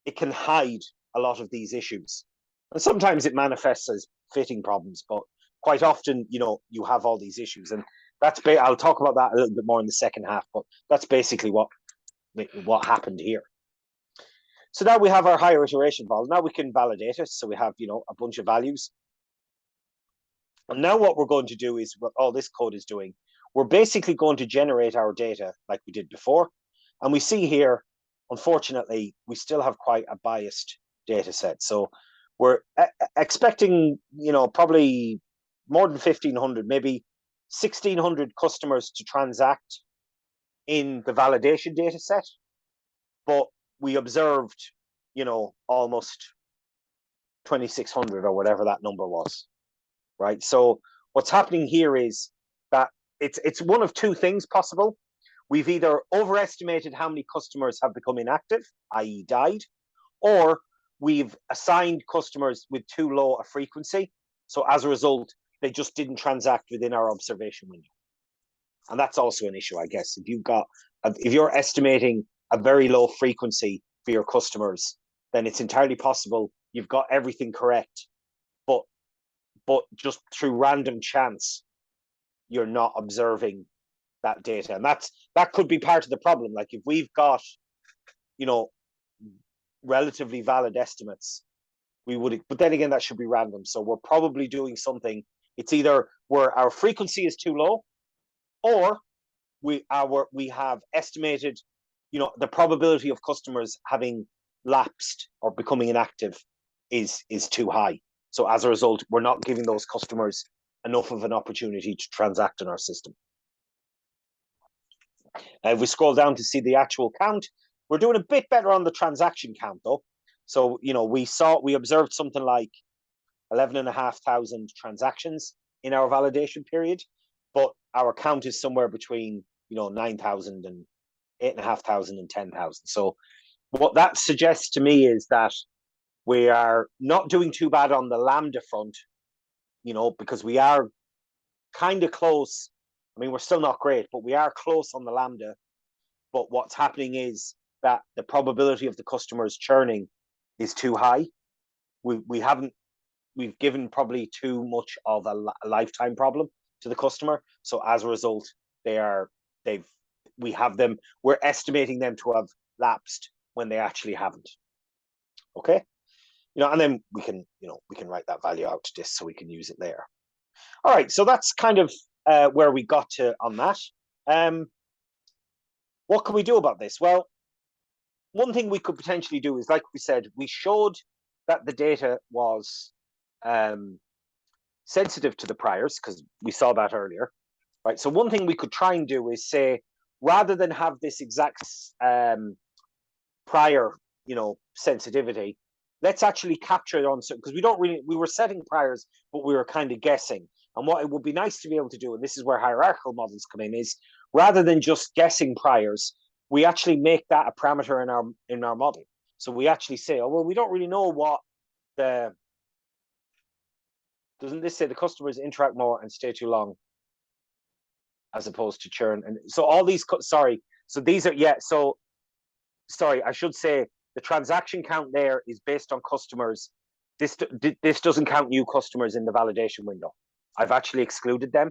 It can hide a lot of these issues. And sometimes it manifests as fitting problems, but quite often, you have all these issues. And I'll talk about that a little bit more in the second half, but that's basically what happened here. So now we have our higher iteration model. Now we can validate it. So we have, a bunch of values. And now what we're going to do is what all this code is doing. We're basically going to generate our data like we did before. And we see here, unfortunately, we still have quite a biased data set. So we're expecting, probably more than 1,500, maybe 1,600 customers to transact in the validation data set. But we observed, almost 2,600 or whatever that number was, right? So what's happening here is that it's one of two things possible. We've either overestimated how many customers have become inactive, i.e. died, or we've assigned customers with too low a frequency. So as a result, they just didn't transact within our observation window. And that's also an issue, I guess. If you've got if you're estimating a very low frequency for your customers, then it's entirely possible you've got everything correct, but just through random chance, you're not observing that data, and that could be part of the problem. Like if we've got, you know, relatively valid estimates, we would, but then again, that should be random. So we're probably doing something. It's either where our frequency is too low, or we have estimated, you know, the probability of customers having lapsed or becoming inactive is too high. So as a result, we're not giving those customers enough of an opportunity to transact in our system. If we scroll down to see the actual count, we're doing a bit better on the transaction count though. So, you know, we observed something like 11,500 transactions in our validation period, but our count is somewhere between, you know, 9,000 and 8,500 and 10,000. So what that suggests to me is that we are not doing too bad on the Lambda front, you know, because we are kind of close. I mean, we're still not great, but we are close on the Lambda. But what's happening is that the probability of the customers churning is too high. We've given probably too much of a lifetime problem to the customer. So as a result, we're estimating them to have lapsed when they actually haven't. Okay. You know, and then we can write that value out to this so we can use it later. All right, so that's kind of where we got to on that. What can we do about this? Well, one thing we could potentially do is, like we said, we showed that the data was sensitive to the priors because we saw that earlier, right? So one thing we could try and do is say, rather than have this exact prior, you know, sensitivity, let's actually capture it on, because we were setting priors, but we were kind of guessing. And what it would be nice to be able to do, and this is where hierarchical models come in, is rather than just guessing priors, we actually make that a parameter in our model. So we actually say, oh, well, we don't really know what doesn't this say the customers interact more and stay too long as opposed to churn? And so all these, so these are, I should say the transaction count there is based on customers. This doesn't count new customers in the validation window. I've actually excluded them.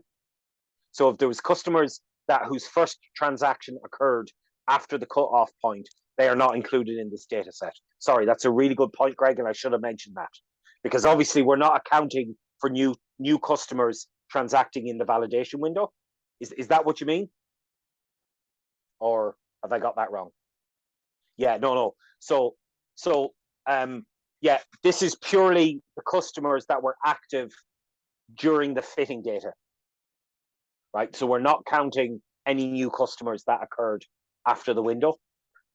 So if there was customers whose first transaction occurred after the cutoff point, they are not included in this data set. Sorry, that's a really good point, Greg, and I should have mentioned that. Because obviously we're not accounting for new customers transacting in the validation window. Is that what you mean? Or have I got that wrong? Yeah, no. So this is purely the customers that were active during the fitting data, right? So we're not counting any new customers that occurred after the window.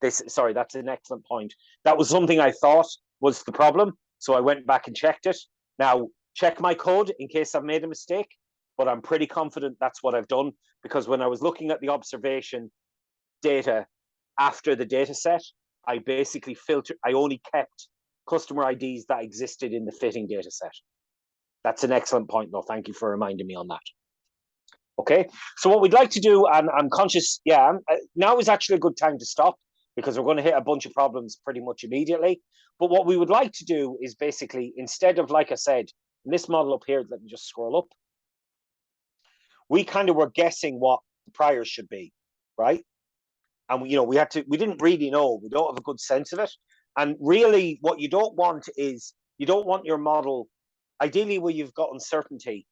Sorry, that's an excellent point. That was something I thought was the problem. So I went back and checked it. Now, check my code in case I've made a mistake, but I'm pretty confident that's what I've done, because when I was looking at the observation data after the data set, I basically I only kept customer IDs that existed in the fitting data set. That's an excellent point, though. Thank you for reminding me on that. Okay, so what we'd like to do, and I'm conscious, now is actually a good time to stop because we're going to hit a bunch of problems pretty much immediately. But what we would like to do is basically, instead of, like I said, in this model up here, let me just scroll up. We kind of were guessing what the priors should be, right? And we didn't really know. We don't have a good sense of it. And really, what you don't want is, you don't want your model, ideally where you've got uncertainty,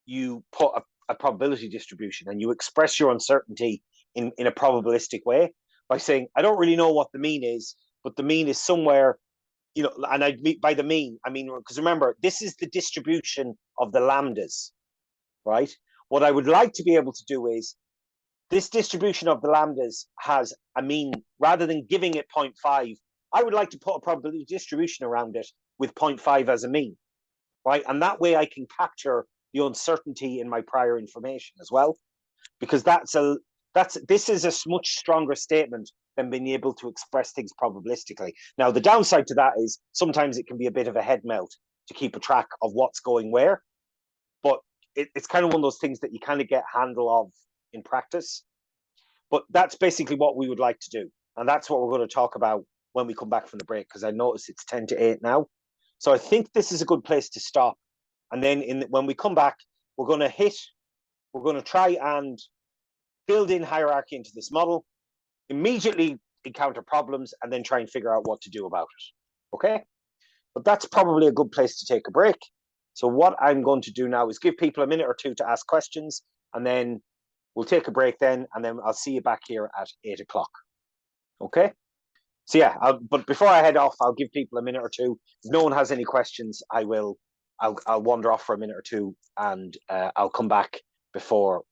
you put a probability distribution and you express your uncertainty in a probabilistic way by saying, I don't really know what the mean is, but the mean is somewhere, you know, and by the mean, I mean, because remember, this is the distribution of the lambdas, right? What I would like to be able to do is, this distribution of the lambdas has a mean, rather than giving it 0.5, I would like to put a probability distribution around it with 0.5 as a mean, right? And that way I can capture the uncertainty in my prior information as well, because this is a much stronger statement than being able to express things probabilistically. Now, the downside to that is sometimes it can be a bit of a head melt to keep a track of what's going where, but it's kind of one of those things that you kind of get handle of in practice. But that's basically what we would like to do. And that's what we're going to talk about when we come back from the break, because I notice it's 10 to 8 now. So I think this is a good place to stop. And then when we come back, we're going to try and build in hierarchy into this model, immediately encounter problems, and then try and figure out what to do about it. Okay? But that's probably a good place to take a break. So what I'm going to do now is give people a minute or two to ask questions, and then we'll take a break then, and then I'll see you back here at 8 o'clock. Okay? So yeah, but before I head off, I'll give people a minute or two. If no one has any questions, I'll wander off for a minute or two, and I'll come back before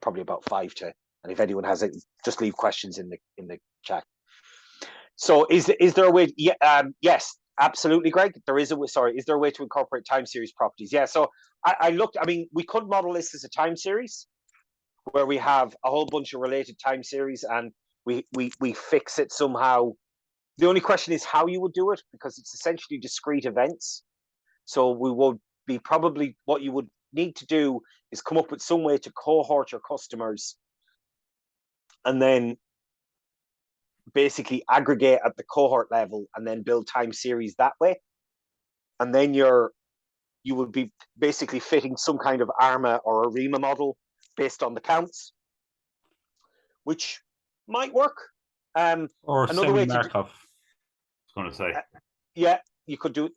probably about 5 to. And if anyone has it, just leave questions in the chat. So is there a way? Yeah, yes, absolutely, Greg. There is a way. Sorry, is there a way to incorporate time series properties? Yeah. So I looked. I mean, we could model this as a time series where we have a whole bunch of related time series, and we fix it somehow. The only question is how you would do it, because it's essentially discrete events. So we would be probably what you would need to do is come up with some way to cohort your customers, and then basically aggregate at the cohort level and then build time series that way. And then you would be basically fitting some kind of ARMA or ARIMA model based on the counts, which might work. Or another way to Markov, I was going to say. Yeah, you could do.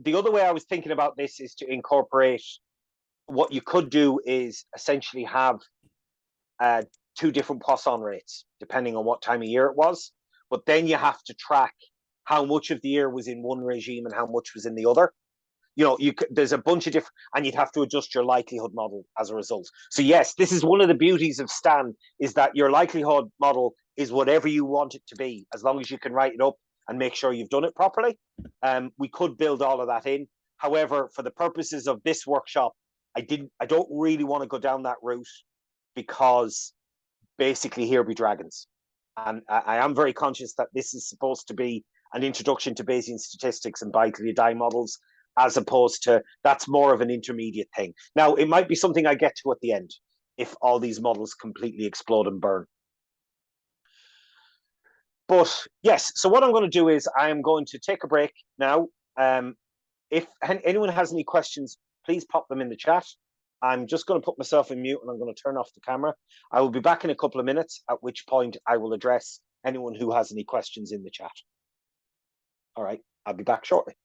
The other way I was thinking about this is to incorporate. What you could do is essentially have two different Poisson rates, depending on what time of year it was. But then you have to track how much of the year was in one regime and how much was in the other. There's a bunch of different, and you'd have to adjust your likelihood model as a result. So yes, this is one of the beauties of Stan, is that your likelihood model is whatever you want it to be, as long as you can write it up and make sure you've done it properly. We could build all of that in. However, for the purposes of this workshop, I don't really want to go down that route, because basically here be dragons. And I am very conscious that this is supposed to be an introduction to Bayesian statistics and Bayesian models, as opposed to, that's more of an intermediate thing. Now, it might be something I get to at the end, if all these models completely explode and burn. But yes, so what I'm going to do is I am going to take a break now. If anyone has any questions, please pop them in the chat. I'm just going to put myself in mute, and I'm going to turn off the camera. I will be back in a couple of minutes, at which point I will address anyone who has any questions in the chat. All right, I'll be back shortly.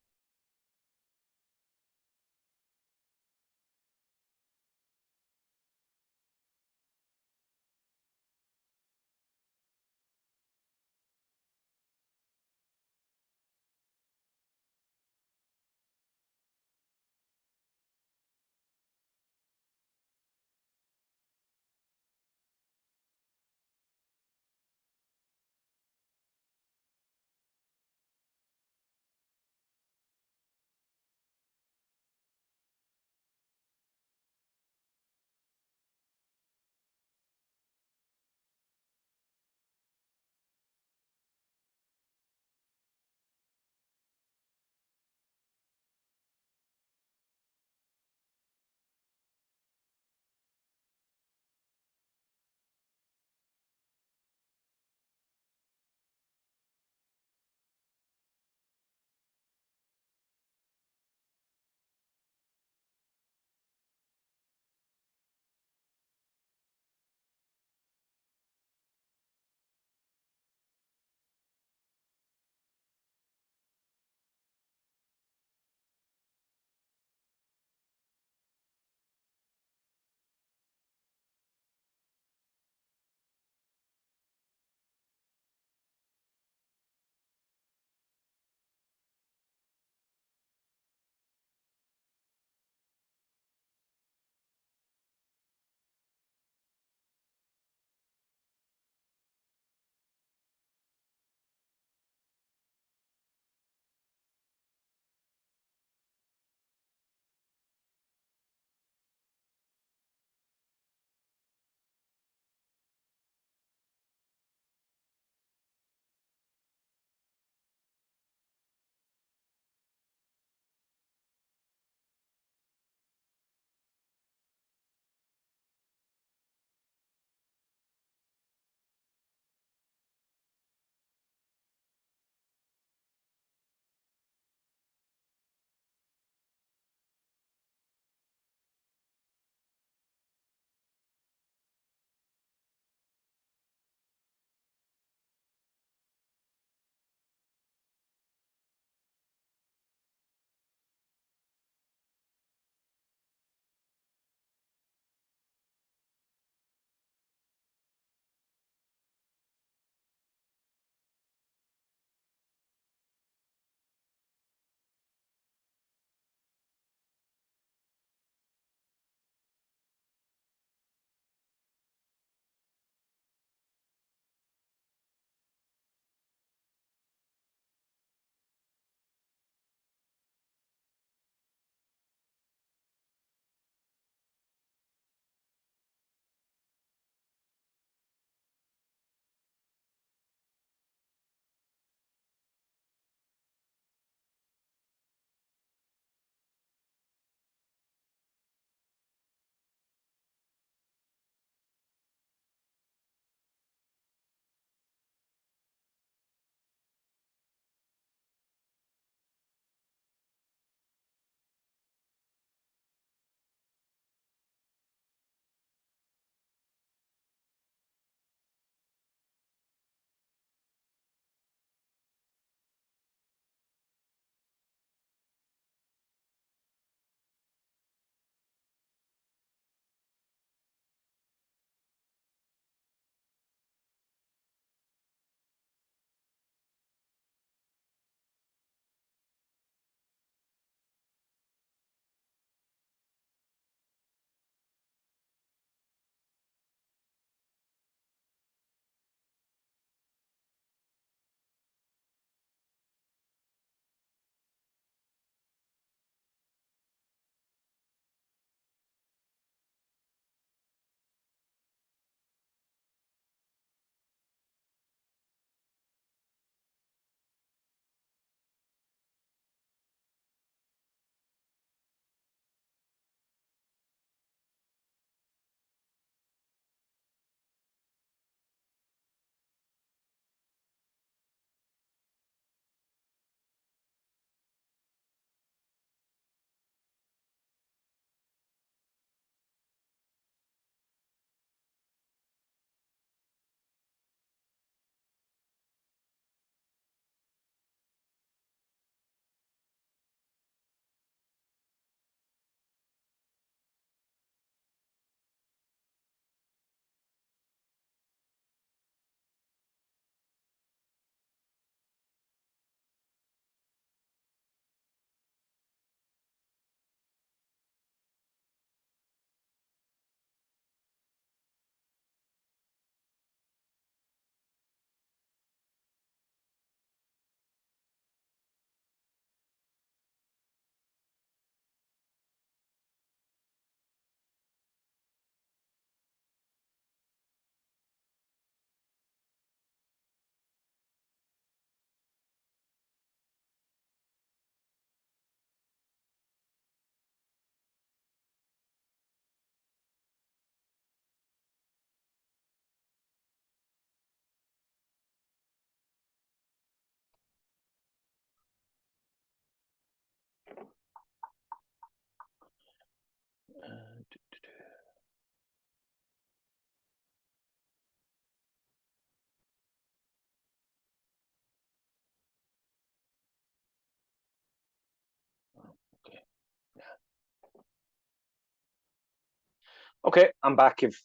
Okay, I'm back. If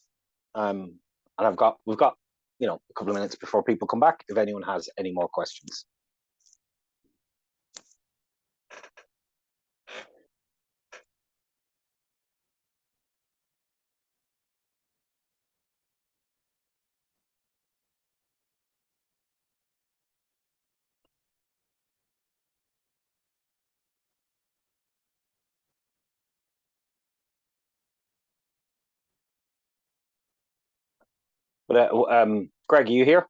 and we've got a couple of minutes before people come back. If anyone has any more questions. But Greg, are you here?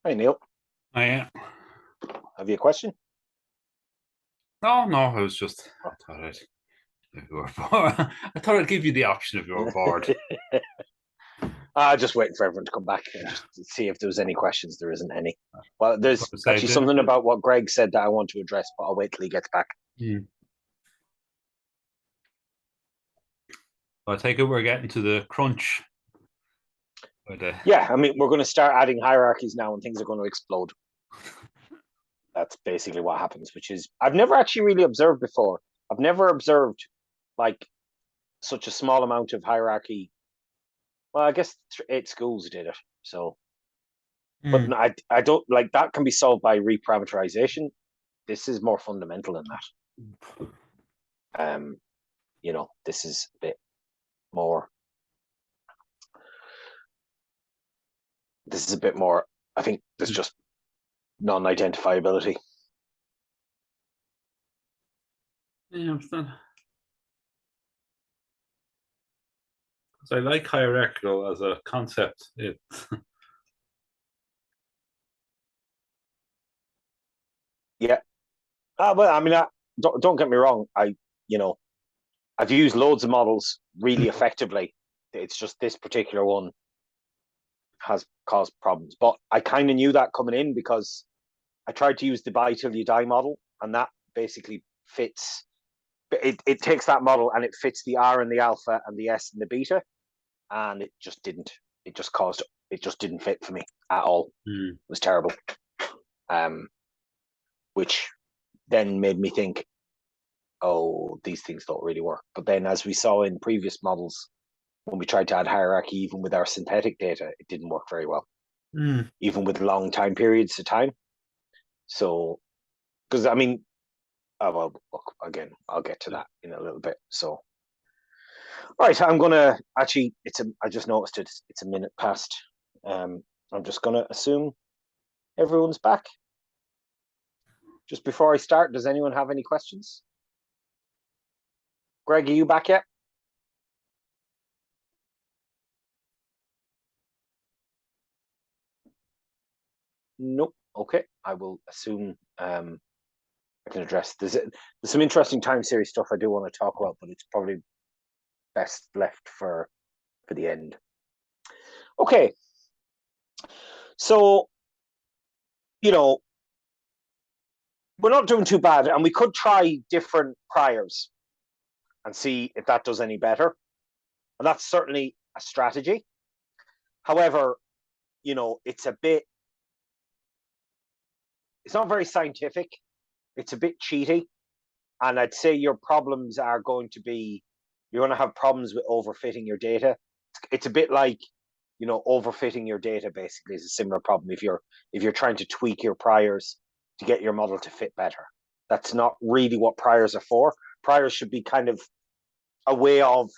Hey, Neil. I am. Have you a question? No, I was just. I thought if you were bored. I thought I'd give you the option if you were bored. Just waiting for everyone to come back and just see if there was any questions. There isn't any. Well, there's Say actually something about what Greg said that I want to address, but I'll wait till he gets back. I take it we're getting to the crunch. Yeah, I mean, we're going to start adding hierarchies now and things are going to explode. That's basically what happens, which is I've never actually really observed before. I've never observed like such a small amount of hierarchy. Well, I guess 8 schools did it. So, but I don't like that can be solved by reparameterization. This is more fundamental than that. This is a bit more. This is a bit more. I think there's just non-identifiability. Yeah, I understand. Because I like hierarchical as a concept. Yeah. Well, I mean, don't get me wrong. I've used loads of models really effectively. It's just this particular one has caused problems. But I kind of knew that coming in because I tried to use the buy till you die model, and that basically fits. It takes that model and it fits the R and the alpha and the S and the beta, and it just didn't. It just didn't fit for me at all. It was terrible. Which then made me think, oh, these things don't really work. But then, as we saw in previous models, when we tried to add hierarchy, even with our synthetic data, it didn't work very well, even with long time periods of time. So, because I mean, well, look, again, I'll get to that in a little bit. So, all right, I'm gonna actually. I just noticed it's a minute past. I'm just gonna assume everyone's back. Just before I start, does anyone have any questions? Greg, are you back yet? Nope. Okay, I will assume I can address. There's some interesting time series stuff I do want to talk about, but it's probably best left for the end. Okay, so we're not doing too bad, and we could try different priors and see if that does any better, and that's certainly a strategy. However, it's not very scientific. It's a bit cheaty, and I'd say your problems are going to be you're going to have problems with overfitting your data. It's a bit like overfitting your data basically is a similar problem if you're trying to tweak your priors to get your model to fit better. That's not really what priors are for. Priors should be kind of a way of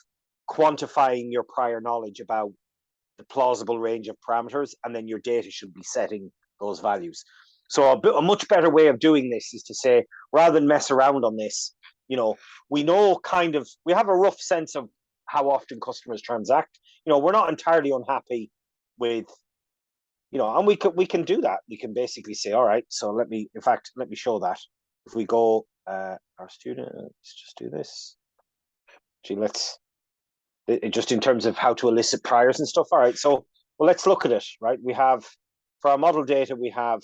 quantifying your prior knowledge about the plausible range of parameters, and then your data should be setting those values. So a much better way of doing this is to say, rather than mess around on this, we know we have a rough sense of how often customers transact. We're not entirely unhappy with, and we can do that. We can basically say, all right, so let me show that. If we go, our student, let's just do this. Actually, just in terms of how to elicit priors and stuff. All right, so let's look at it, right? We have, for our model data, we have,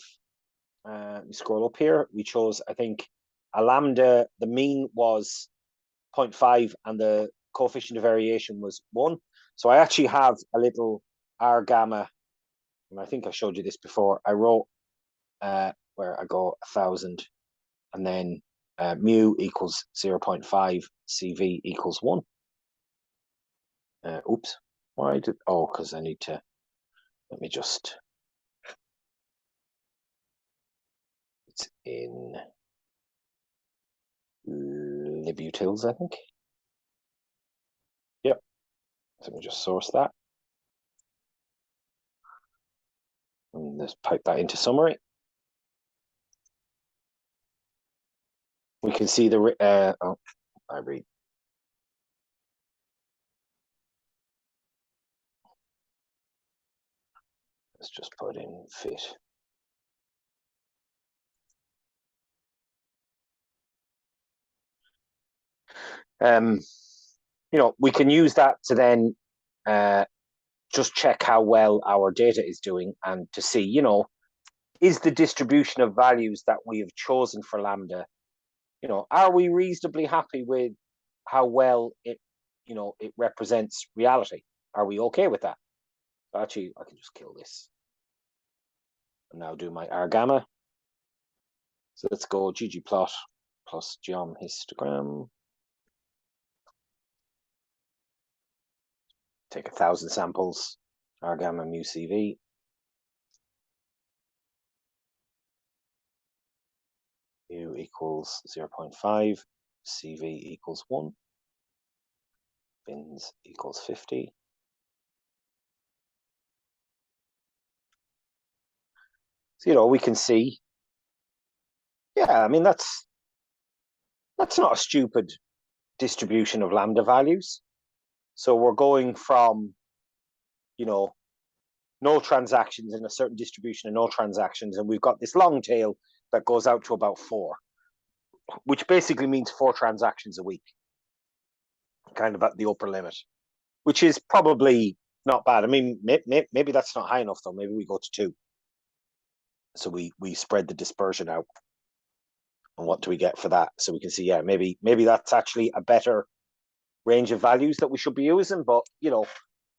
we scroll up here, we chose, I think, a lambda, the mean was 0.5 and the coefficient of variation was 1. So I actually have a little R gamma, and I think I showed you this before. I wrote where I go 1,000, and then mu equals 0.5, CV equals 1. Oops, why did, because I need to, let me just, it's in libutils, I think. Yep, so we just source that. And let's pipe that into summary. We can see the, I read. Let's just put in fit. We can use that to then just check how well our data is doing, and to see, is the distribution of values that we have chosen for lambda, are we reasonably happy with how well it represents reality? Are we okay with that? Actually, I can just kill this and now do my R gamma. So let's go ggplot plus geom histogram. Take 1,000 samples, R gamma mu CV. Mu equals 0.5, CV equals 1, bins equals 50. So, we can see, yeah, I mean, that's not a stupid distribution of lambda values. So we're going from, no transactions in a certain distribution and no transactions, and we've got this long tail that goes out to about 4, which basically means 4 transactions a week, kind of at the upper limit, which is probably not bad. I mean, maybe that's not high enough, though. Maybe we go to 2. So we spread the dispersion out. And what do we get for that? So we can see, yeah, maybe that's actually a better range of values that we should be using. But,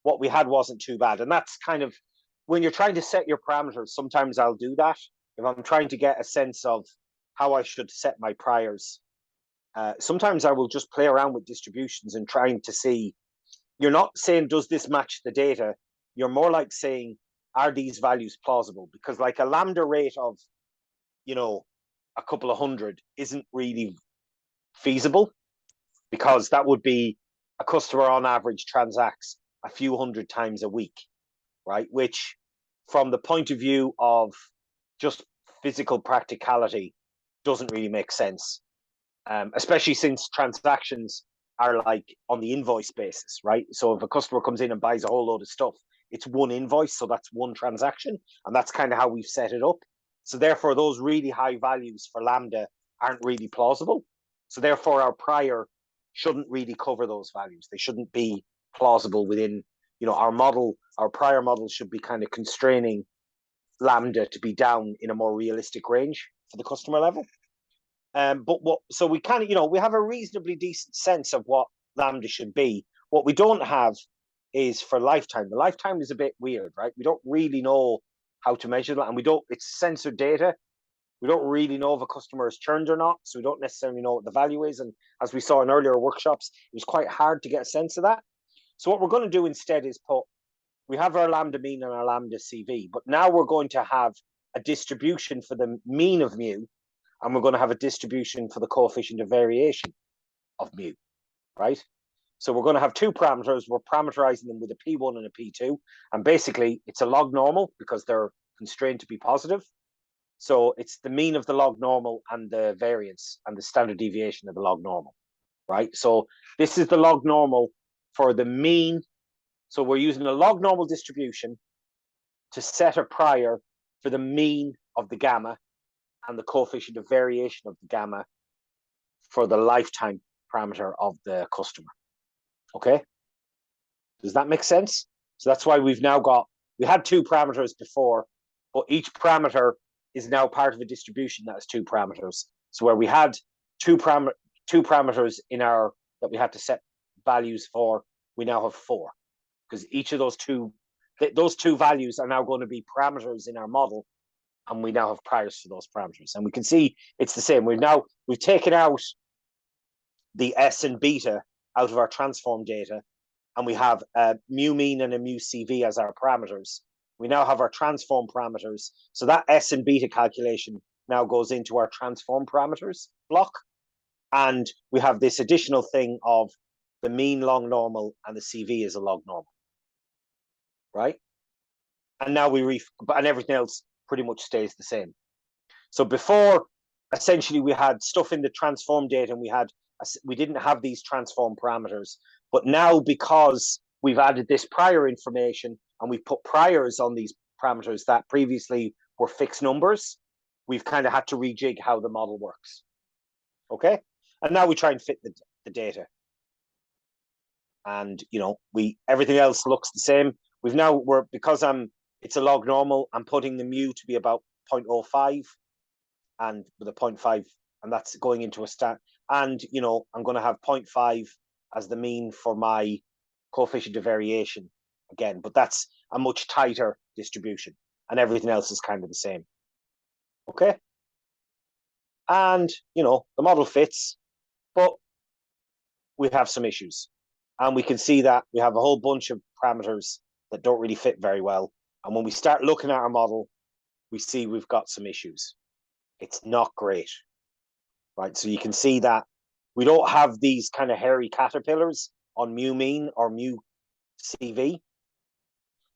what we had wasn't too bad. And that's kind of, when you're trying to set your parameters, sometimes I'll do that. If I'm trying to get a sense of how I should set my priors, sometimes I will just play around with distributions and trying to see, you're not saying, does this match the data? You're more like saying, are these values plausible? Because like a lambda rate of, a couple of hundred isn't really feasible, because that would be a customer on average transacts a few hundred times a week, right? Which, from the point of view of just physical practicality, doesn't really make sense, especially since transactions are like on the invoice basis, right? So if a customer comes in and buys a whole load of stuff, it's one invoice, so that's one transaction, and that's kind of how we've set it up. So therefore, those really high values for lambda aren't really plausible. So therefore, our prior shouldn't really cover those values. They shouldn't be plausible within, our model. Our prior model should be kind of constraining lambda to be down in a more realistic range for the customer level. So we kind of, we have a reasonably decent sense of what lambda should be. What we don't have is for lifetime. The lifetime is a bit weird, right? We don't really know how to measure that, and it's censored data. We don't really know if a customer is churned or not, so we don't necessarily know what the value is. And as we saw in earlier workshops, it was quite hard to get a sense of that. So what we're going to do instead is we have our lambda mean and our lambda CV, but now we're going to have a distribution for the mean of mu, and we're going to have a distribution for the coefficient of variation of mu, right? So we're going to have two parameters. We're parameterizing them with a P1 and a P2. And basically, it's a log normal because they're constrained to be positive. So it's the mean of the log normal and the variance and the standard deviation of the log normal, right? So this is the log normal for the mean. So we're using a log normal distribution to set a prior for the mean of the gamma and the coefficient of variation of the gamma for the lifetime parameter of the customer. Okay, does that make sense? So that's why we've now got, we had two parameters before, but each parameter is now part of a distribution that has two parameters. So where we had two parameters in our, that we had to set values for, we now have four, because each of those two values are now going to be parameters in our model, and we now have priors for those parameters. And we can see it's the same. We've taken out the S and beta out of our transform data, and we have a mu mean and a mu CV as our parameters. We now have our transform parameters. So that S and beta calculation now goes into our transform parameters block. And we have this additional thing of the mean log normal and the CV is a log normal, right? And now and everything else pretty much stays the same. So before, essentially, we had stuff in the transform data, and we didn't have these transform parameters. But now, because we've added this prior information and we've put priors on these parameters that previously were fixed numbers, we've kind of had to rejig how the model works. Okay, and now we try and fit the data, and everything else looks the same. Because it's a log normal, I'm putting the mu to be about 0.05, and with a 0.5, and that's going into a stat. And I'm going to have 0.5 as the mean for my coefficient of variation again, but that's a much tighter distribution, and everything else is kind of the same. Okay, and the model fits, but we have some issues, and we can see that we have a whole bunch of parameters that don't really fit very well. And when we start looking at our model, we see we've got some issues. It's not great, right? So you can see that we don't have these kind of hairy caterpillars on mu mean or mu CV.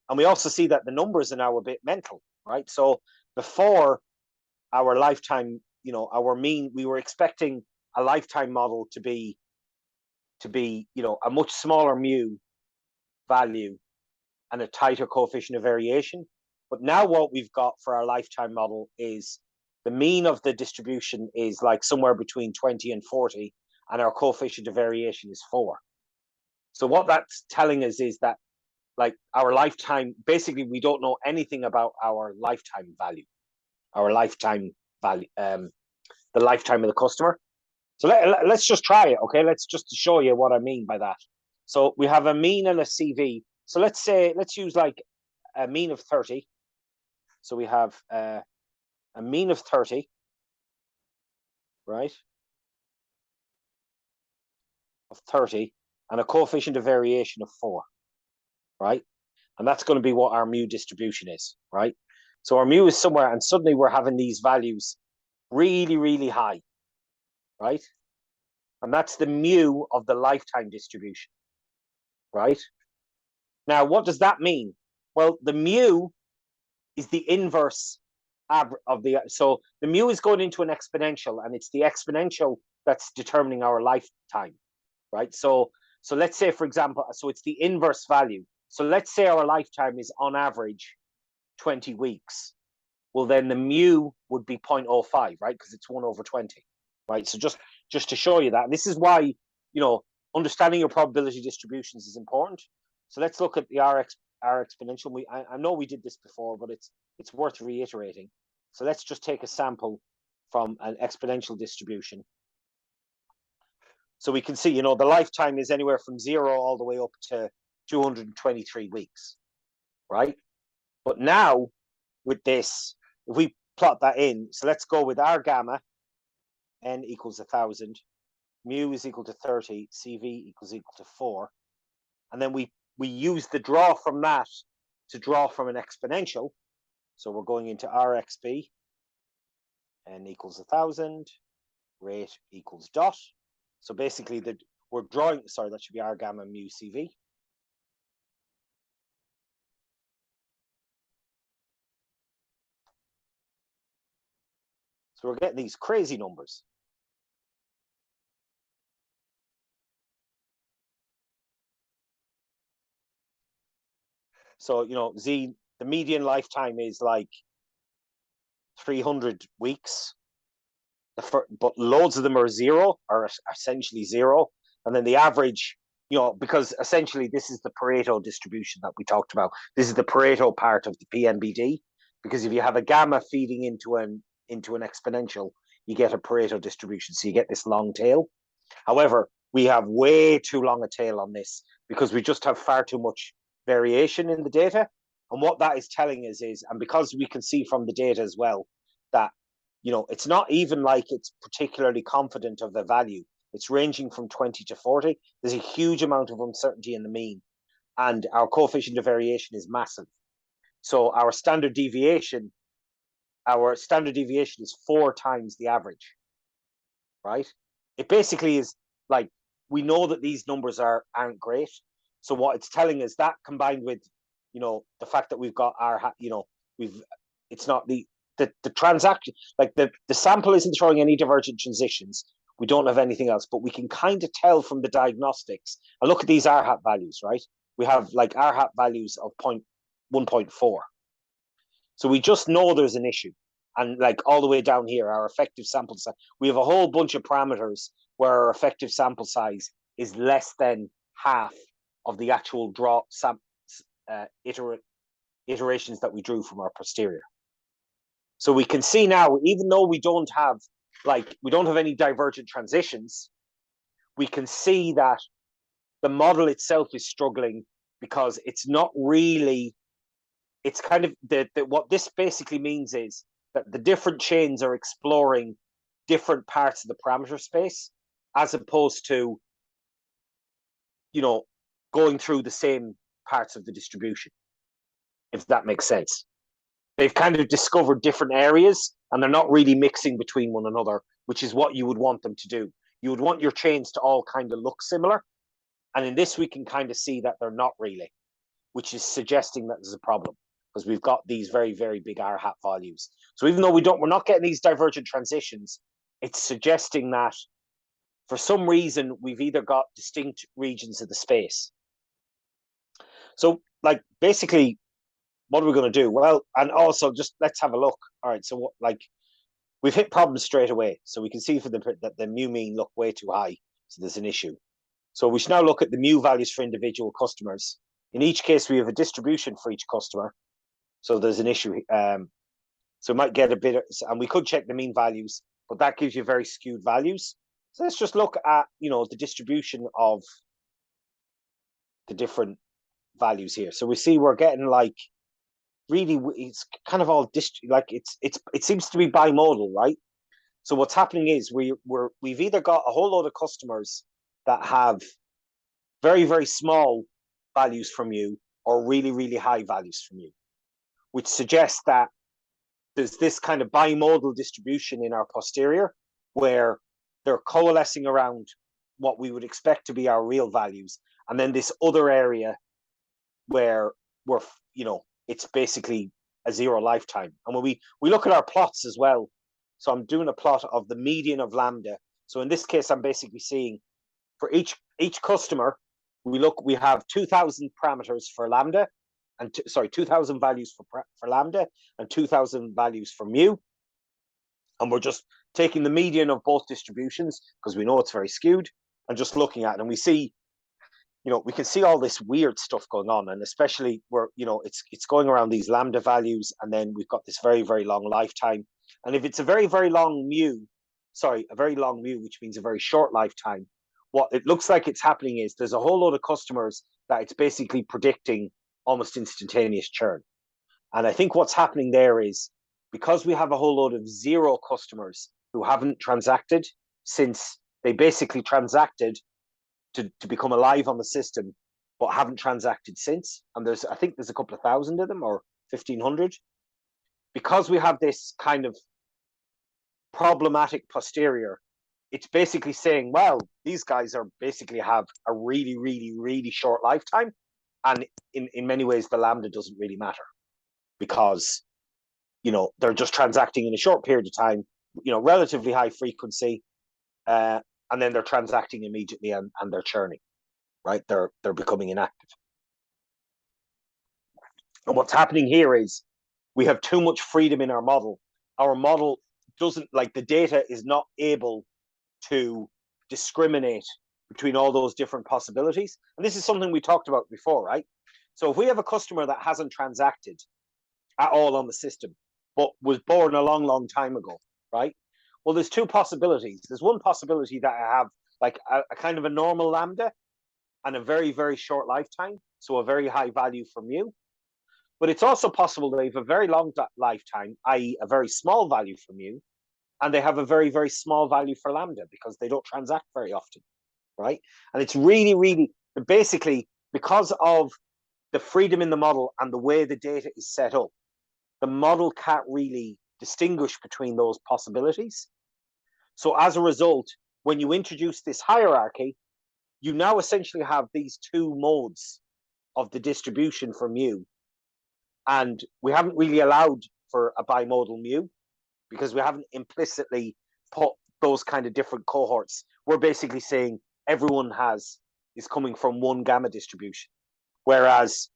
And we also see that the numbers are now a bit mental, right? So before our lifetime, our mean, we were expecting a lifetime model to be a much smaller mu value and a tighter coefficient of variation. But now what we've got for our lifetime model is the mean of the distribution is like somewhere between 20 and 40, and our coefficient of variation is 4. So what that's telling us is that, like, our lifetime, basically we don't know anything about our lifetime value, the lifetime of the customer. So let's just try it, okay? Let's just show you what I mean by that. So we have a mean and a CV. So let's use like a mean of 30. So we have a mean of 30, right? Of 30, and a coefficient of variation of 4, right? And that's going to be what our mu distribution is, right? So our mu is somewhere, and suddenly we're having these values really, really high, right? And that's the mu of the lifetime distribution, right? Now, what does that mean? Well, the mu is the inverse of the, so the mu is going into an exponential, and it's the exponential that's determining our lifetime, right? So let's say, for example, so it's the inverse value. So let's say our lifetime is on average 20 weeks. Well, then the mu would be 0.05, right? Because it's 1 over 20, right? So just to show you that, and this is why, understanding your probability distributions is important. So let's look at the R exponential. I know we did this before, but it's worth reiterating. So let's just take a sample from an exponential distribution. So we can see, the lifetime is anywhere from 0 all the way up to 223 weeks, right? But now with this, if we plot that in, so let's go with our gamma, n equals 1,000, mu is equal to 30, CV equals equal to 4. And then we use the draw from that to draw from an exponential. So we're going into RXB, n equals 1,000, rate equals dot. So basically we're drawing, sorry, that should be R gamma mu CV. So we're getting these crazy numbers. So, you know, Z, the median lifetime is like 300 weeks. But loads of them are zero, or essentially zero. And then the average, you know, because essentially this is the Pareto distribution that we talked about. This is the Pareto part of the PNBD, because if you have a gamma feeding into an exponential, you get a Pareto distribution. So you get this long tail. However, we have way too long a tail on this because we just have far too much variation in the data. And what that is telling us is, and because we can see from the data as well, that, you know, it's not even like it's particularly confident of the value. It's ranging from 20 to 40. There's a huge amount of uncertainty in the mean, and our coefficient of variation is massive. So our standard deviation is 4 times the average, right? It basically is like, we know that these numbers aren't great. So what it's telling us, that combined with, you know, the fact that we've got our, you know, it's not the transaction, like the sample isn't throwing any divergent transitions. We don't have anything else, but we can kind of tell from the diagnostics. And look at these R hat values, right? We have like R hat values of 1.4. So we just know there's an issue. And like all the way down here, our effective sample size, we have a whole bunch of parameters where our effective sample size is less than half of the actual iterations that we drew from our posterior. So we can see now, even though we don't have any divergent transitions, we can see that the model itself is struggling because it's not really, it's kind of, what this basically means is that the different chains are exploring different parts of the parameter space, as opposed to, you know, going through the same parts of the distribution, if that makes sense. They've kind of discovered different areas and they're not really mixing between one another, which is what you would want them to do. You would want your chains to all kind of look similar. And in this, we can kind of see that they're not really, which is suggesting that there's a problem, because we've got these very, very big R hat values. So even though we're not getting these divergent transitions, it's suggesting that for some reason, we've either got distinct regions of the space. So like basically, what are we going to do? Well, and also just let's have a look. All right, so what, like, we've hit problems straight away. So we can see that the mu mean look way too high. So there's an issue. So we should now look at the mu values for individual customers. In each case, we have a distribution for each customer. So there's an issue. So we might get a bit, and we could check the mean values, but that gives you very skewed values. So let's just look at, you know, the distribution of the different values here. So we see we're getting like, really, it's kind of all it seems to be bimodal, right? So what's happening is we've either got a whole load of customers that have very, very small values from you, or really, really high values from you, which suggests that there's this kind of bimodal distribution in our posterior where they're coalescing around what we would expect to be our real values, and then this other area where we're, you know, it's basically a zero lifetime. And when we look at our plots as well, so I'm doing a plot of the median of lambda. So in this case, I'm basically seeing for each customer, we have 2,000 parameters for lambda, and 2,000 values for lambda and 2,000 values for mu. And we're just taking the median of both distributions because we know it's very skewed, and just looking at it, and we see, you know, we can see all this weird stuff going on, and especially where, you know, it's going around these lambda values, and then we've got this very, very long lifetime. And if it's a very, very long mu, which means a very short lifetime, what it looks like it's happening is there's a whole load of customers that it's basically predicting almost instantaneous churn. And I think what's happening there is, because we have a whole load of zero customers who haven't transacted since they basically transacted to become alive on the system, but haven't transacted since. And I think there's a couple of thousand of them, or 1,500. because we have this kind of problematic posterior, it's basically saying, well, these guys are basically have a really, really, really short lifetime. And in many ways, the lambda doesn't really matter because, they're just transacting in a short period of time, relatively high frequency, and then they're transacting immediately and they're churning, right? They're becoming inactive. And what's happening here is we have too much freedom in our model. Our model doesn't, like, the data is not able to discriminate between all those different possibilities. And this is something we talked about before, right? So if we have a customer that hasn't transacted at all on the system, but was born a long, long time ago, right? Well, there's two possibilities. There's one possibility that I have like a kind of a normal lambda and a very, very short lifetime, so a very high value for mu. But it's also possible they have a very long lifetime, i.e. a very small value for mu, and they have a very, very small value for lambda because they don't transact very often, right? And it's really, really, basically, because of the freedom in the model and the way the data is set up, the model can't really distinguish between those possibilities. So as a result, when you introduce this hierarchy, you now essentially have these two modes of the distribution for mu. And we haven't really allowed for a bimodal mu because we haven't implicitly put those kind of different cohorts. We're basically saying everyone is coming from one gamma distribution. Whereas,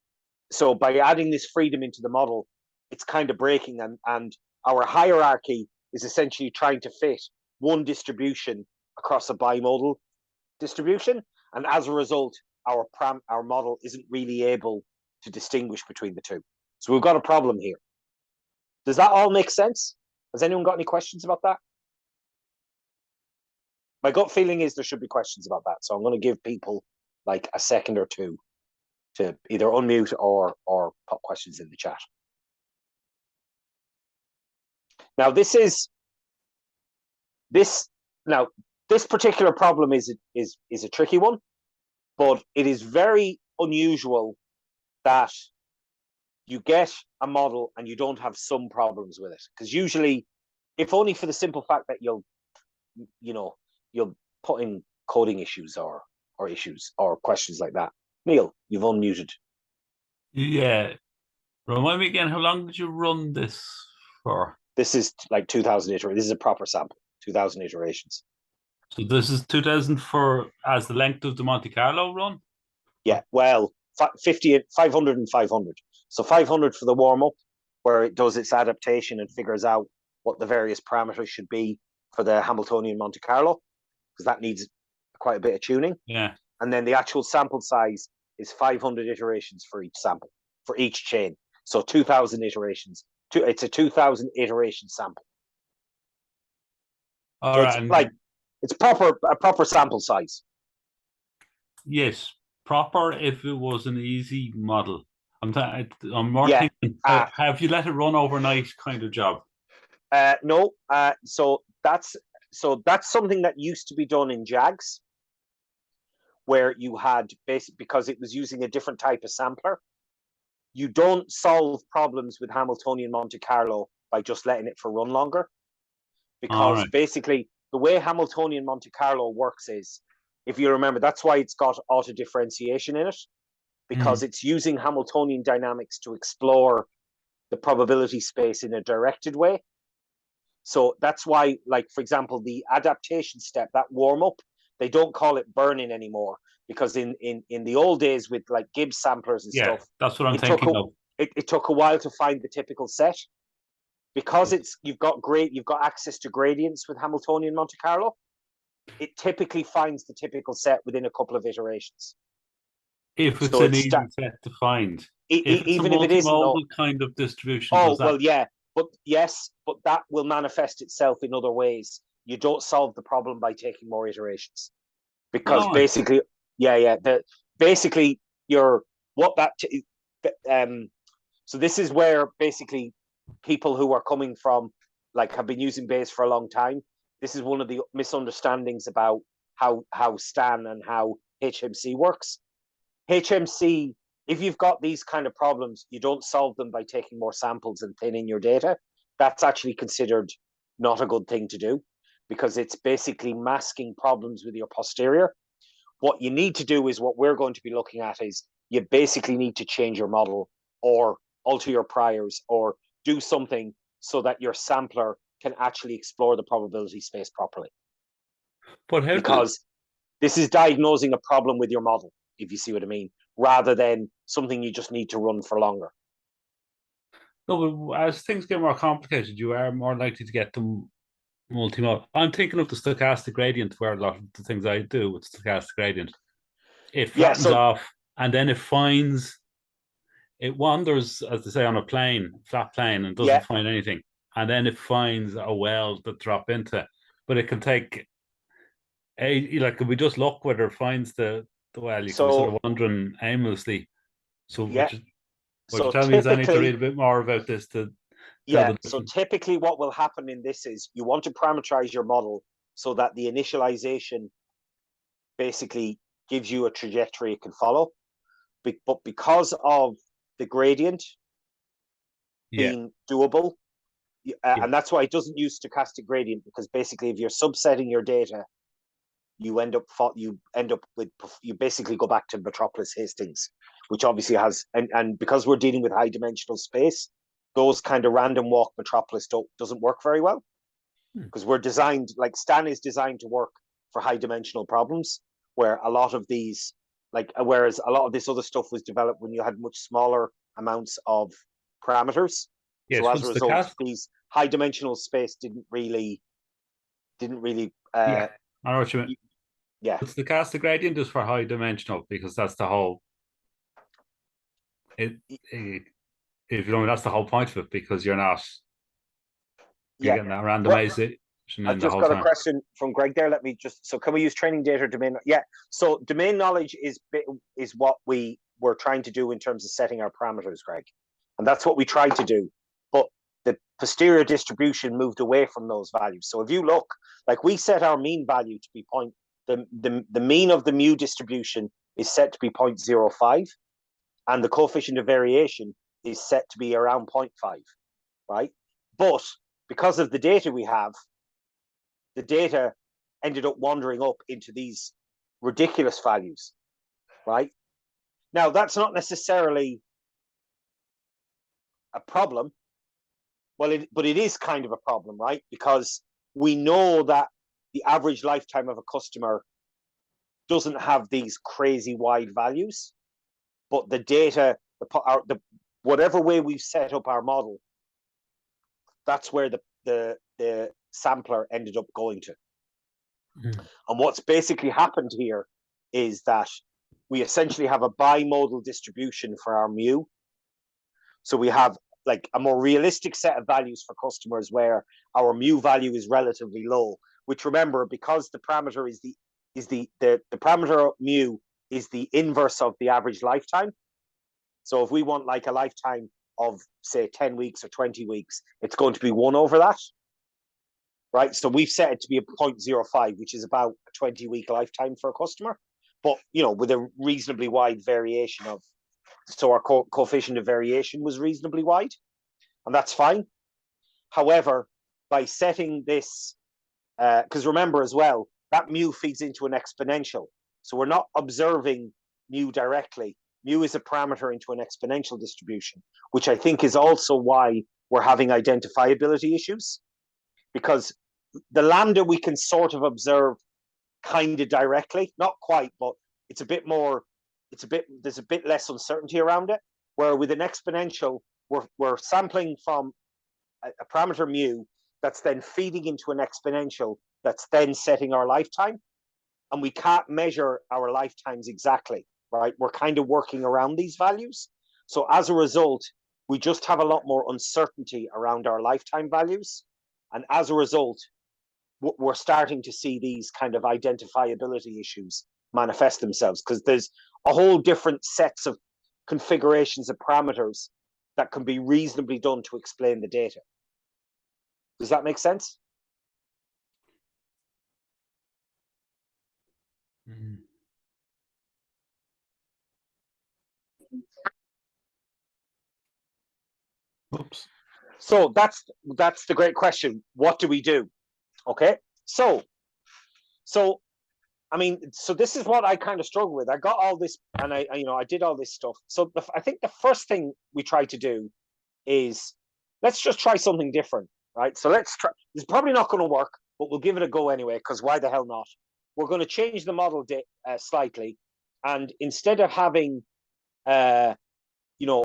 so by adding this freedom into the model, it's kind of breaking, and our hierarchy is essentially trying to fit one distribution across a bimodal distribution. And as a result, our model isn't really able to distinguish between the two. So we've got a problem here. Does that all make sense? Has anyone got any questions about that? My gut feeling is there should be questions about that. So I'm going to give people like a second or two to either unmute or put questions in the chat. Now this particular problem is a tricky one, but it is very unusual that you get a model and you don't have some problems with it. Because usually, if only for the simple fact that you'll put in coding issues or issues or questions like that. Neil, you've unmuted. Yeah. Remind me again, how long did you run this for? This is like 2,000 iterations. This is a proper sample, 2,000 iterations. So this is 2,000 as the length of the Monte Carlo run? Yeah, well, 500 and 500. So 500 for the warm-up, where it does its adaptation and figures out what the various parameters should be for the Hamiltonian Monte Carlo, because that needs quite a bit of tuning. Yeah. And then the actual sample size is 500 iterations for each sample, for each chain. So 2,000 iterations. It's a 2,000 iteration sample. All so right. it's a proper sample size. Yes, proper if it was an easy model. I'm more thinking, have you let it run overnight kind of job? No. So that's something that used to be done in JAGS, where you had because it was using a different type of sampler. You don't solve problems with Hamiltonian Monte Carlo by just letting it for run longer, because basically the way Hamiltonian Monte Carlo works is, if you remember, that's why it's got auto differentiation in it, because it's using Hamiltonian dynamics to explore the probability space in a directed way. So that's why, like, for example, the adaptation step, that warm up, they don't call it burning anymore, because in the old days with like Gibbs samplers and stuff, that's what I'm thinking of. It took a while to find the typical set, because you've got access to gradients with Hamiltonian Monte Carlo. It typically finds the typical set within a couple of iterations. If it's an easy set to find, even if it isn't kind of distribution. But that will manifest itself in other ways. You don't solve the problem by taking more iterations, because basically so this is where basically people who are coming from, like, have been using Bayes for a long time. This is one of the misunderstandings about how STAN and how HMC works. HMC if you've got these kind of problems, you don't solve them by taking more samples and thinning your data. That's actually considered not a good thing to do, because it's basically masking problems with your posterior. What you need to do is what we're going to be looking at is you basically need to change your model or alter your priors or do something so that your sampler can actually explore the probability space properly. But because this is diagnosing a problem with your model, if you see what I mean, rather than something you just need to run for longer. No, but as things get more complicated, you are more likely to get them multimodal. I'm thinking of the stochastic gradient, where a lot of the things I do with stochastic gradient, it flattens off, and then it finds, it wanders, as they say, on a plane, flat plane, and doesn't find anything. And then it finds a well to drop into. But it can take, like, if we just look whether it finds the well, you can be sort of wandering aimlessly. So would you tell me, I need to read a bit more about this to so typically what will happen in this is you want to parameterize your model so that the initialization basically gives you a trajectory it can follow. But because of the gradient being doable, and that's why it doesn't use stochastic gradient, because basically if you're subsetting your data, you end up with, you basically go back to Metropolis Hastings, which obviously has, and because we're dealing with high dimensional space, those kind of random walk Metropolis doesn't work very well, because we're designed, like Stan is designed to work for high dimensional problems, where a lot of these, like, whereas a lot of this other stuff was developed when you had much smaller amounts of parameters. So as a result, these high dimensional space didn't really I know what you mean. Yeah. But stochastic gradient is for high dimensional, because that's the whole if you know, that's the whole point of it, because you're getting that randomization. I've just got a question from Greg there. Let me just, so can we use training data or domain? Yeah. So domain knowledge is what we were trying to do in terms of setting our parameters, Greg. And that's what we tried to do. But the posterior distribution moved away from those values. So if you look, like we set our mean value to be the mean of the mu distribution is set to be 0.05, and the coefficient of variation is set to be around 0.5, right? But because of the data we have, the data ended up wandering up into these ridiculous values, right? Now, that's not necessarily a problem. Well, but it is kind of a problem, right? Because we know that the average lifetime of a customer doesn't have these crazy wide values, but the data, whatever way we've set up our model, that's where the sampler ended up going to. And what's basically happened here is that we essentially have a bimodal distribution for our mu. So we have like a more realistic set of values for customers where our mu value is relatively low, which, remember, because the parameter is the parameter mu is the inverse of the average lifetime. So if we want like a lifetime of, say, 10 weeks or 20 weeks, it's going to be 1 over that, right? So we've set it to be a 0.05, which is about a 20-week lifetime for a customer, but, you know, with a reasonably wide variation of, so our coefficient of variation was reasonably wide, and that's fine. However, by setting this, because remember as well, that mu feeds into an exponential. So we're not observing mu directly. Mu is a parameter into an exponential distribution, which I think is also why we're having identifiability issues, because the lambda we can sort of observe kind of directly, not quite, but it's a bit more, there's a bit less uncertainty around it, where with an exponential, we're sampling from a parameter mu that's then feeding into an exponential that's then setting our lifetime, and we can't measure our lifetimes exactly, right? We're kind of working around these values. So as a result, we just have a lot more uncertainty around our lifetime values. And as a result, we're starting to see these kind of identifiability issues manifest themselves, because there's a whole different sets of configurations of parameters that can be reasonably done to explain the data. Does that make sense? Oops. So that's the great question. What do we do? Okay. So I mean, so this is what I kind of struggle with. I got all this, and I did all this stuff. So I think the first thing we try to do is let's just try something different, right? So let's try. It's probably not going to work, but we'll give it a go anyway. Because why the hell not? We're going to change the model slightly, and instead of having, uh, you know,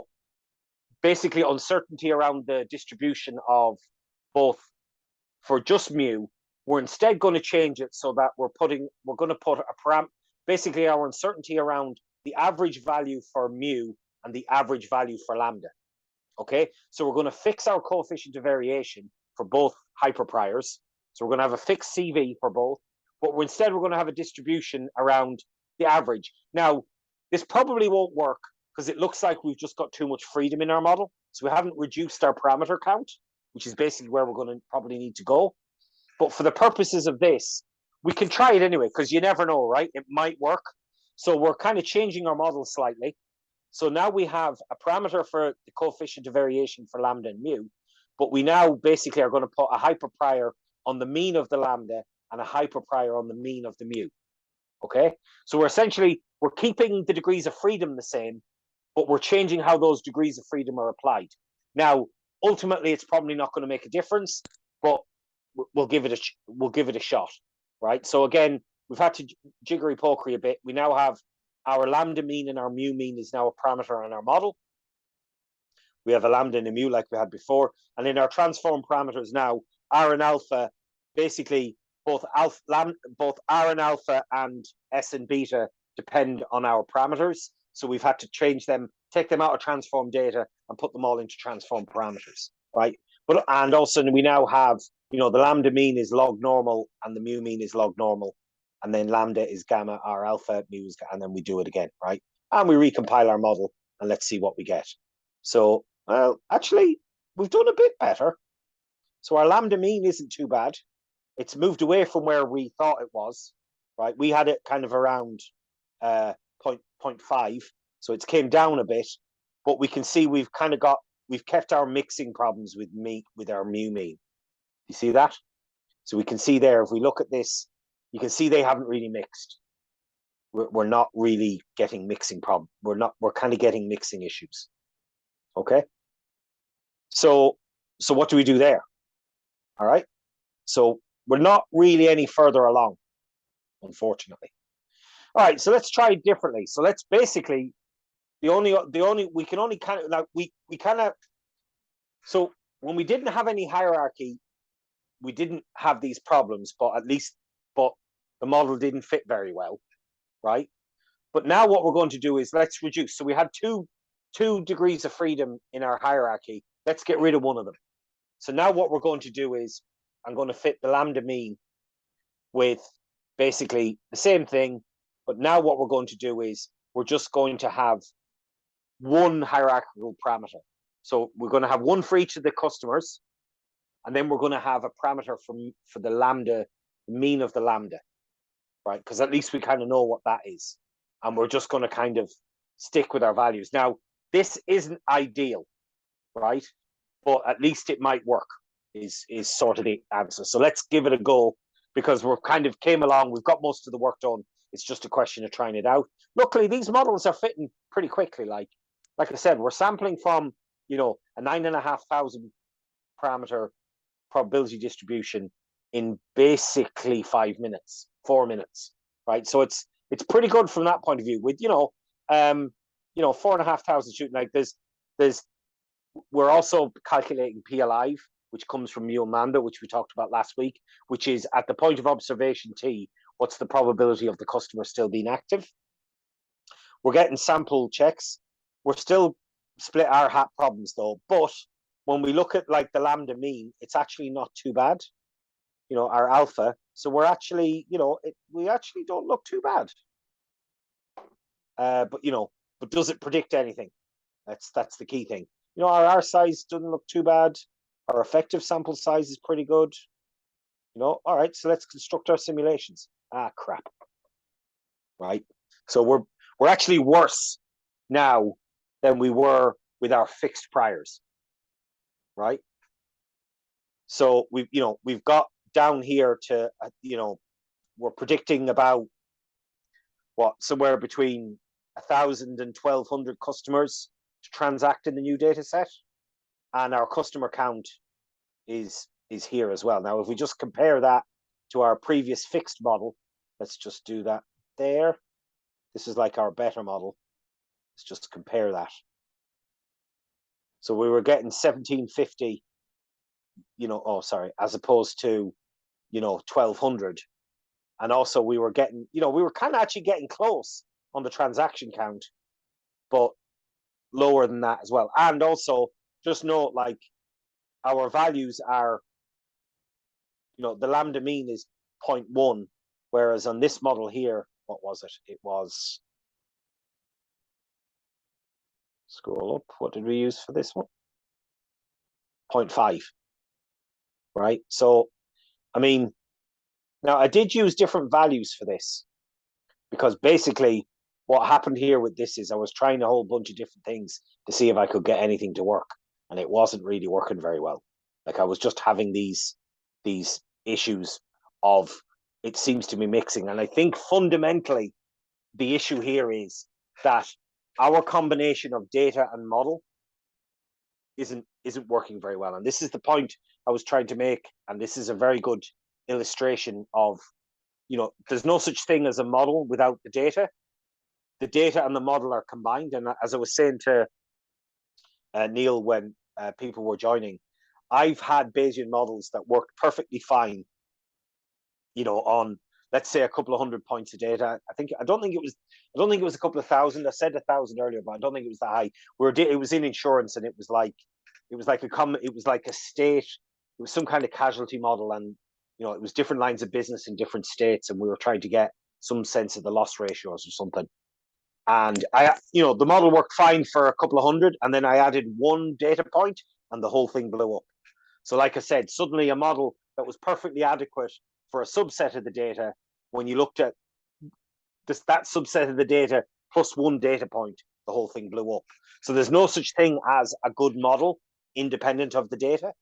basically uncertainty around the distribution of both for just mu, we're instead going to change it so that we're going to put basically our uncertainty around the average value for mu and the average value for lambda. Okay, so we're going to fix our coefficient of variation for both hyperpriors. So we're going to have a fixed CV for both, but instead we're going to have a distribution around the average. Now, this probably won't work because it looks like we've just got too much freedom in our model. So we haven't reduced our parameter count, which is basically where we're going to probably need to go. But for the purposes of this, we can try it anyway, because you never know, right? It might work. So we're kind of changing our model slightly. So now we have a parameter for the coefficient of variation for lambda and mu, but we now basically are going to put a hyperprior on the mean of the lambda and a hyperprior on the mean of the mu. Okay, so we're keeping the degrees of freedom the same, but we're changing how those degrees of freedom are applied. Now, ultimately, it's probably not going to make a difference, but we'll give it a shot, right? So again, we've had to jiggery pokery a bit. We now have our lambda mean and our mu mean is now a parameter on our model. We have a lambda and a mu like we had before. And in our transform parameters now, R and alpha, basically both R and alpha and S and beta depend on our parameters. So we've had to change them, take them out of transform data and put them all into transform parameters, right? And also we now have, the lambda mean is log normal and the mu mean is log normal. And then lambda is gamma, R alpha, mu is, and then we do it again, right? And we recompile our model and let's see what we get. So, well, actually, we've done a bit better. So our lambda mean isn't too bad. It's moved away from where we thought it was, right? We had it kind of around 0.5, so it's came down a bit, but we can see we've kept our mixing problems with our mu mean. You see that? So we can see there, if we look at this, you can see they haven't really mixed. We're not really getting mixing problem. We're kind of getting mixing issues. Okay. So what do we do there? All right. So we're not really any further along, unfortunately. All right. So let's try it differently. So let's basically, we can only kind of, like, we kind of, so when we didn't have any hierarchy, we didn't have these problems, but the model didn't fit very well, right? But now what we're going to do is let's reduce. So we had two degrees of freedom in our hierarchy. Let's get rid of one of them. So now what we're going to do is I'm going to fit the lambda mean with basically the same thing. But now what we're going to do is we're just going to have one hierarchical parameter. So we're going to have one for each of the customers. And then we're going to have a parameter for the lambda, the mean of the lambda, right? Because at least we kind of know what that is. And we're just going to kind of stick with our values. Now, this isn't ideal, right? But at least it might work, is sort of the answer. So let's give it a go, because we're kind of came along. We've got most of the work done. It's just a question of trying it out. Luckily, these models are fitting pretty quickly. Like I said, we're sampling from, a 9,500 parameter probability distribution in basically 5 minutes, 4 minutes, right? So it's pretty good from that point of view. With 4,500 shooting, like we're also calculating P alive, which comes from mu and lambda, which we talked about last week, which is at the point of observation T, what's the probability of the customer still being active? We're getting sample checks. We're still split R hat problems though, but when we look at like the lambda mean, it's actually not too bad, our alpha. So we're actually, we actually don't look too bad. But does it predict anything? That's the key thing. Our R size doesn't look too bad. Our effective sample size is pretty good. All right, so let's construct our simulations. Crap. Right. So we're actually worse now than we were with our fixed priors. right? So we've got down here to, we're predicting about somewhere between 1,000 and 1,200 customers to transact in the new data set. And our customer count is here as well. Now, if we just compare that to our previous fixed model, let's just do that there. This is like our better model. Let's just compare that. So we were getting 1,750, as opposed to, 1,200. And also we were getting, we were kind of actually getting close on the transaction count, but lower than that as well. And also just note, like, our values are, the lambda mean is 0.1, whereas on this model here, what was it? It was, scroll up, what did we use for this one? 0.5, right? So, I mean, now I did use different values for this, because basically what happened here with this is I was trying a whole bunch of different things to see if I could get anything to work, and it wasn't really working very well. Like, I was just having these issues of, it seems to be mixing. And I think fundamentally the issue here is that our combination of data and model isn't working very well. And this is the point I was trying to make, and this is a very good illustration of, there's no such thing as a model without the data. The data and the model are combined. And as I was saying to Neil when people were joining, I've had Bayesian models that worked perfectly fine, on, let's say, a couple of hundred points of data. I don't think it was a couple of thousand. I said 1,000 earlier, but I don't think it was that high. It was in insurance, and it was like a state. It was some kind of casualty model, and it was different lines of business in different states, and we were trying to get some sense of the loss ratios or something. And the model worked fine for a couple of hundred, and then I added one data point, and the whole thing blew up. So, like I said, suddenly a model that was perfectly adequate for a subset of the data, when you looked at that subset of the data plus one data point, the whole thing blew up. So there's no such thing as a good model independent of the data.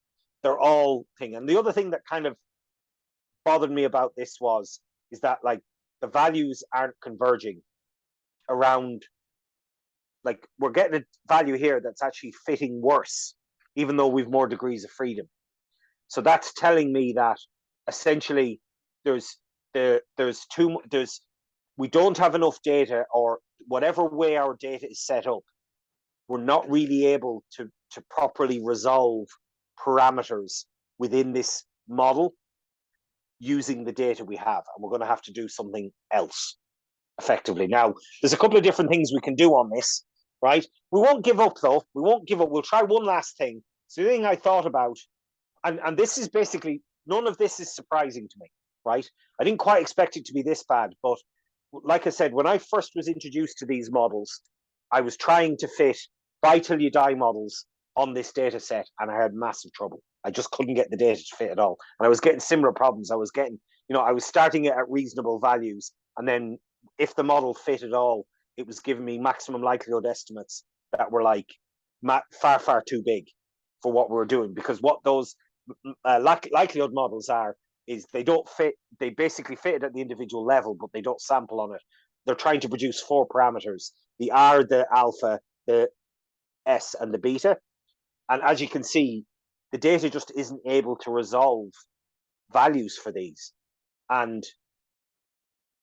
They're all thing. And the other thing that kind of bothered me about this is that, like, the values aren't converging around, like, we're getting a value here that's actually fitting worse, even though we've more degrees of freedom. So that's telling me that essentially we don't have enough data, or whatever way our data is set up, we're not really able to properly resolve parameters within this model using the data we have, and we're going to have to do something else effectively. Now, there's a couple of different things we can do on this, right? We won't give up, though. We won't give up. We'll try one last thing. So the thing I thought about, and this is basically, none of this is surprising to me, right? I didn't quite expect it to be this bad, but like I said, when I first was introduced to these models, I was trying to fit buy till you die models on this data set, and I had massive trouble. I just couldn't get the data to fit at all. And I was getting similar problems. I was starting it at reasonable values, and then if the model fit at all, it was giving me maximum likelihood estimates that were like far, far too big for what we were doing. Because what those likelihood models are is they don't fit. They basically fit it at the individual level, but they don't sample on it. They're trying to produce four parameters: the R, the alpha, the S, and the beta. And as you can see, the data just isn't able to resolve values for these. And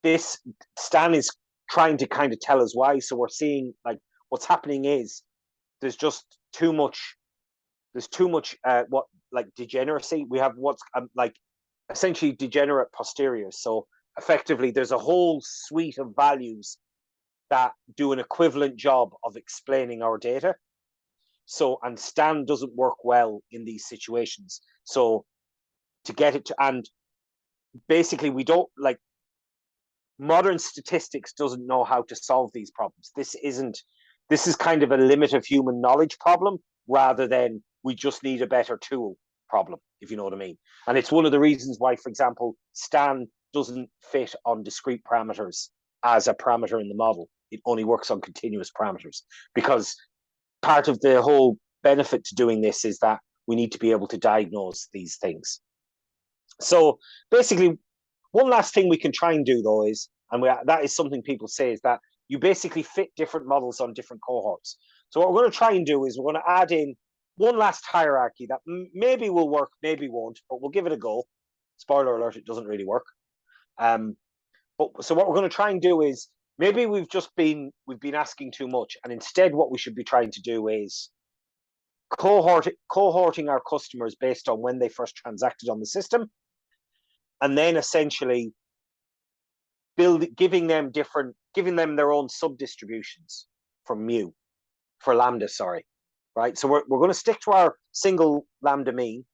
this, Stan is trying to kind of tell us why. So we're seeing, like, what's happening is there's too much degeneracy. We have what's like essentially degenerate posteriors. So effectively, there's a whole suite of values that do an equivalent job of explaining our data. So, and Stan doesn't work well in these situations. So to get it to, and basically we don't, like, modern statistics doesn't know how to solve these problems. This is kind of a limit of human knowledge problem, rather than we just need a better tool problem, if you know what I mean. And it's one of the reasons why, for example, Stan doesn't fit on discrete parameters as a parameter in the model. It only works on continuous parameters, because part of the whole benefit to doing this is that we need to be able to diagnose these things. So basically, one last thing we can try and do though is, and that is something people say, is that you basically fit different models on different cohorts. So what we're going to try and do is we're going to add in one last hierarchy that maybe will work, maybe won't, but we'll give it a go. Spoiler alert, it doesn't really work. But so what we're going to try and do is, maybe we've been asking too much, and instead what we should be trying to do is cohorting our customers based on when they first transacted on the system, and then essentially giving them their own sub-distributions for lambda, sorry. Right? So we're going to stick to our single lambda mean,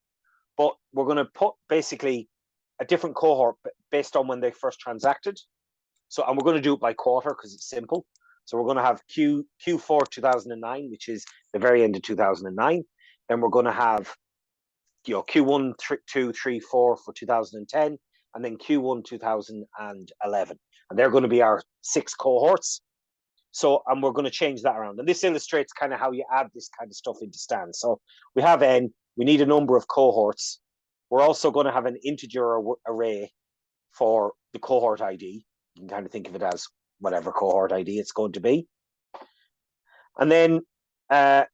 but we're going to put basically a different cohort based on when they first transacted. So, and we're going to do it by quarter because it's simple. So we're going to have Q4 2009, which is the very end of 2009. Then we're going to have, Q1, 2, 3, 4 for 2010, and then Q1 2011. And they're going to be our 6 cohorts. So, and we're going to change that around. And this illustrates kind of how you add this kind of stuff into Stan. So we have N, we need a number of cohorts. We're also going to have an integer array for the cohort ID. You can kind of think of it as whatever cohort ID it's going to be. And then the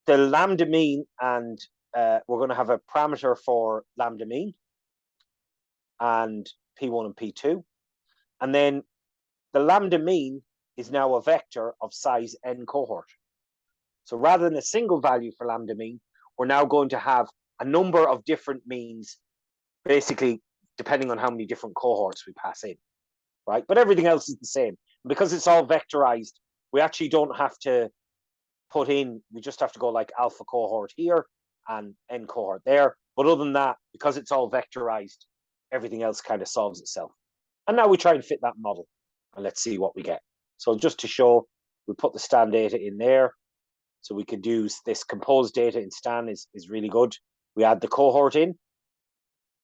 lambda mean, and we're going to have a parameter for lambda mean and P1 and P2. And then the lambda mean is now a vector of size n cohort. So rather than a single value for lambda mean, we're now going to have a number of different means, basically depending on how many different cohorts we pass in, right? But everything else is the same. And because it's all vectorized, we actually don't have to put in, we just have to go like alpha cohort here and n cohort there. But other than that, because it's all vectorized, everything else kind of solves itself. And now we try and fit that model, and let's see what we get. So just to show, we put the Stan data in there. So we could use this composed data in Stan is really good. We add the cohort in,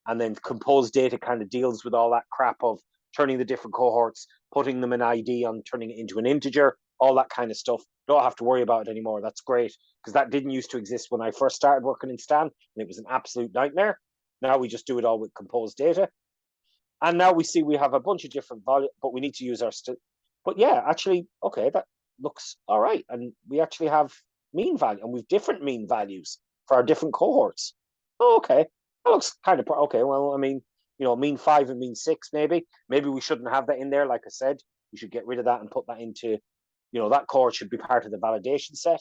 and then composed data kind of deals with all that crap of turning the different cohorts, putting them in ID on turning it into an integer, all that kind of stuff. Don't have to worry about it anymore. That's great, because that didn't used to exist when I first started working in Stan, and it was an absolute nightmare. Now we just do it all with composed data. And now we see we have a bunch of different values, but we need to use our but yeah, actually, okay, that looks all right. And we actually have mean value, and we've different mean values for our different cohorts. Oh, okay, that looks kind of okay. Well, I mean, mean 5 and mean 6, maybe we shouldn't have that in there. Like I said, we should get rid of that and put that into, that cohort should be part of the validation set.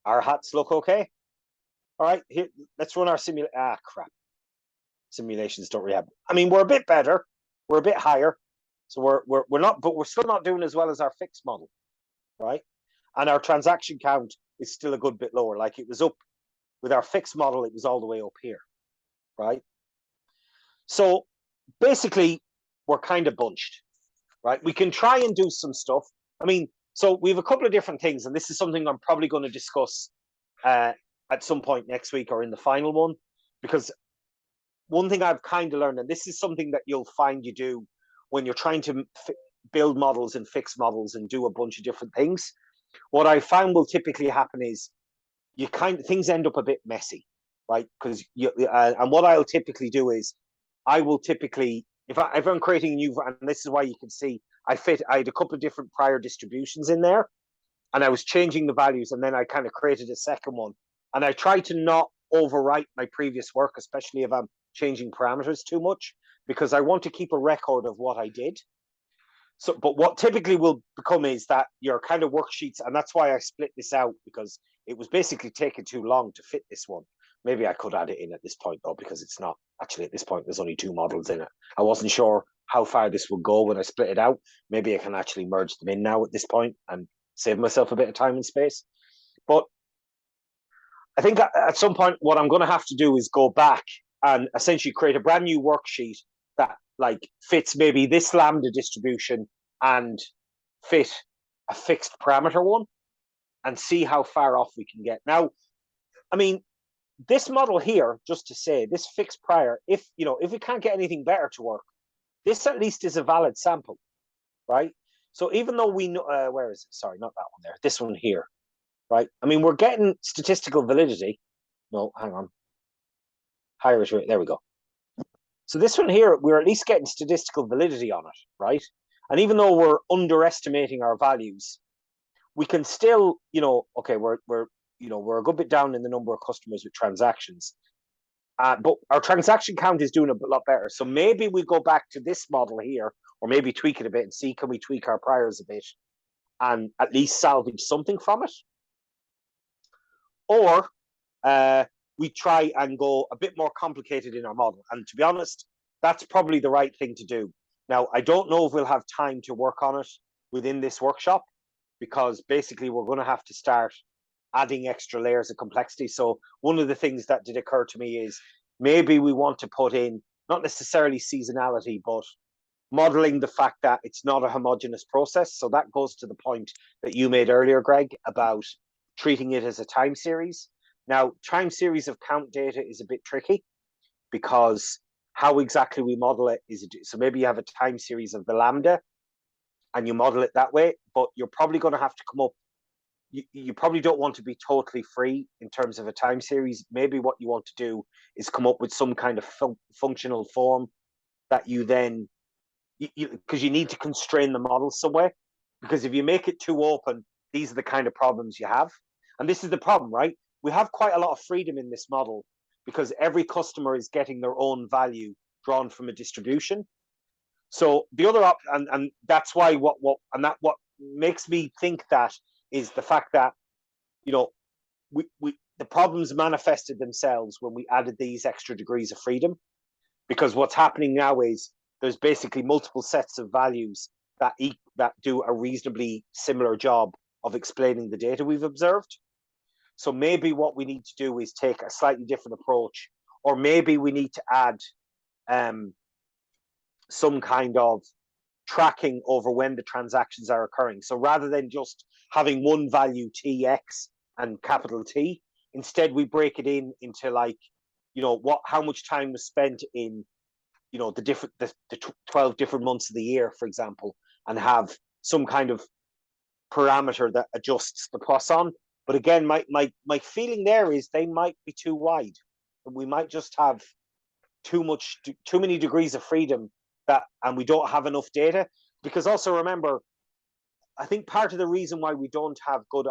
Our hats look okay. All right, here, let's run our simulation. Crap. Simulations don't really have. I mean, we're a bit better. We're a bit higher. So we're not, but we're still not doing as well as our fixed model, right? And our transaction count is still a good bit lower. Like it was up with our fixed model, it was all the way up here, right? So basically, we're kind of bunched, right? We can try and do some stuff. I mean, so we have a couple of different things, and this is something I'm probably going to discuss at some point next week or in the final one, because one thing I've kind of learned, and this is something that you'll find you do when you're trying to build models and fix models and do a bunch of different things, what I found will typically happen is things end up a bit messy, right? Because and what I'll typically do is I will typically, if I'm creating a new, and this is why you can see I had a couple of different prior distributions in there, and I was changing the values, and then I kind of created a second one, and I try to not overwrite my previous work, especially if I'm changing parameters too much, because I want to keep a record of what I did. So, but what typically will become is that your kind of worksheets, and that's why I split this out, because it was basically taking too long to fit this one. Maybe I could add it in at this point though, because it's not actually at this point, there's only 2 models in it. I wasn't sure how far this would go when I split it out. Maybe I can actually merge them in now at this point and save myself a bit of time and space. But I think at some point, what I'm going to have to do is go back and essentially create a brand new worksheet that like fits maybe this lambda distribution and fit a fixed parameter one, and see how far off we can get. Now, I mean, this model here, just to say, this fixed prior, if we can't get anything better to work, this at least is a valid sample, right? So even though we know, where is it? Sorry, not that one there, this one here, right? I mean, we're getting statistical validity, No, hang on. Higher iteration. There we go. So this one here, we're at least getting statistical validity on it, right? And even though we're underestimating our values, we can still, okay, we're a good bit down in the number of customers with transactions, but our transaction count is doing a lot better. So maybe we go back to this model here, or maybe tweak it a bit and see, can we tweak our priors a bit and at least salvage something from it? Or we try and go a bit more complicated in our model. And to be honest, that's probably the right thing to do. Now, I don't know if we'll have time to work on it within this workshop, because basically we're going to have to start adding extra layers of complexity. So one of the things that did occur to me is maybe we want to put in, not necessarily seasonality, but modeling the fact that it's not a homogeneous process. So that goes to the point that you made earlier, Greg, about treating it as a time series. Now, time series of count data is a bit tricky, because how exactly we model it is, so maybe you have a time series of the lambda and you model it that way, but you're probably going to have to come up, you probably don't want to be totally free in terms of a time series. Maybe what you want to do is come up with some kind of functional form that you then, because you need to constrain the model somewhere, because if you make it too open, these are the kind of problems you have. And this is the problem, right? We have quite a lot of freedom in this model, because every customer is getting their own value drawn from a distribution. So the other and that's why what makes me think that is the fact that, the problems manifested themselves when we added these extra degrees of freedom, because what's happening now is there's basically multiple sets of values that do a reasonably similar job of explaining the data we've observed. So maybe what we need to do is take a slightly different approach, or maybe we need to add some kind of tracking over when the transactions are occurring. So rather than just having one value TX and capital T, instead we break it into like, how much time was spent in, the 12 different months of the year, for example, and have some kind of parameter that adjusts the Poisson. But again, my feeling there is they might be too wide. We might just have too many degrees of freedom, and we don't have enough data. Because also remember, I think part of the reason why we don't have good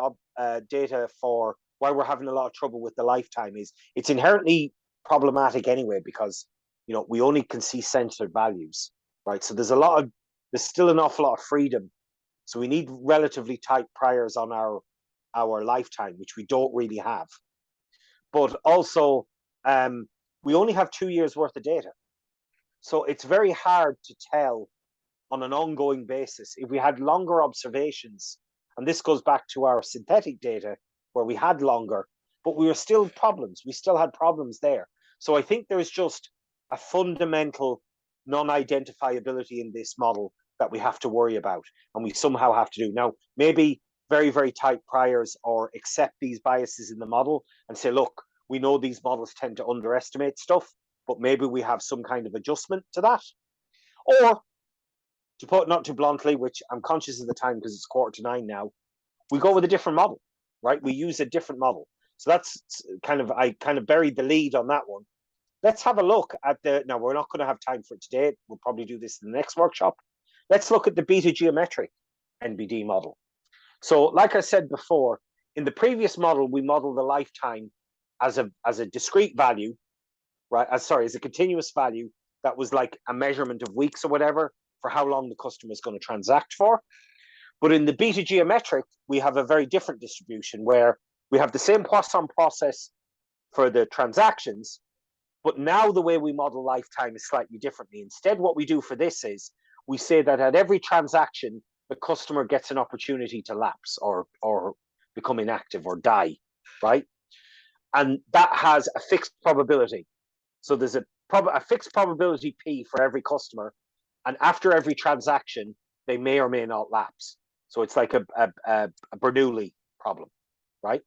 data for why we're having a lot of trouble with the lifetime is it's inherently problematic anyway, because we only can see censored values, right? So there's still an awful lot of freedom. So we need relatively tight priors on our lifetime, which we don't really have. But also, we only have 2 years worth of data. So it's very hard to tell on an ongoing basis. If we had longer observations, and this goes back to our synthetic data where we had longer, but we still had problems there. So I think there's just a fundamental non-identifiability in this model that we have to worry about, and we somehow have to do. Now, maybe very, very tight priors, or accept these biases in the model and say, look, we know these models tend to underestimate stuff, but maybe we have some kind of adjustment to that. Or, to put it not too bluntly, which I'm conscious of the time because it's 8:45 now, we go with a different model, right? We use a different model. So that's I kind of buried the lead on that one. Let's have a look at now we're not going to have time for it today. We'll probably do this in the next workshop. Let's look at the beta geometric NBD model. So like I said before, in the previous model, we modeled the lifetime as a discrete value, right? As a continuous value that was like a measurement of weeks or whatever for how long the customer is going to transact for. But in the beta geometric, we have a very different distribution where we have the same Poisson process for the transactions, but now the way we model lifetime is slightly differently. Instead, what we do for this is we say that at every transaction, the customer gets an opportunity to lapse or become inactive or die, right? And that has a fixed probability. So there's a fixed probability P for every customer, and after every transaction, they may or may not lapse. So it's like a Bernoulli problem, right?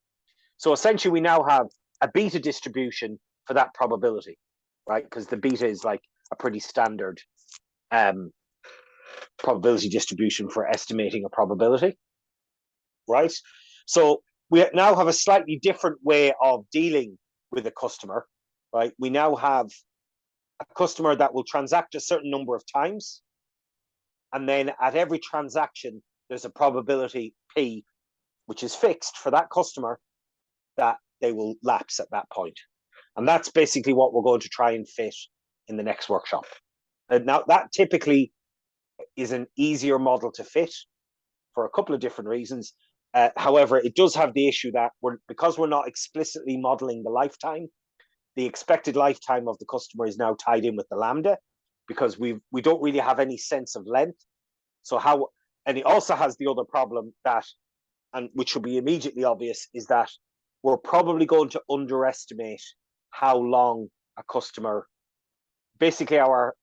So essentially, we now have a beta distribution for that probability, right? Because the beta is like a pretty standard probability distribution for estimating a probability, right? So we now have a slightly different way of dealing with a customer, right? We now have a customer that will transact a certain number of times. And then at every transaction, there's a probability P, which is fixed for that customer, that they will lapse at that point. And that's basically what we're going to try and fit in the next workshop. And now that typically is an easier model to fit for a couple of different reasons. However, it does have the issue that because we're not explicitly modeling the lifetime, the expected lifetime of the customer is now tied in with the lambda, because we don't really have any sense of length. So and it also has the other problem that, and which will be immediately obvious, is that we're probably going to underestimate how long a customer, basically our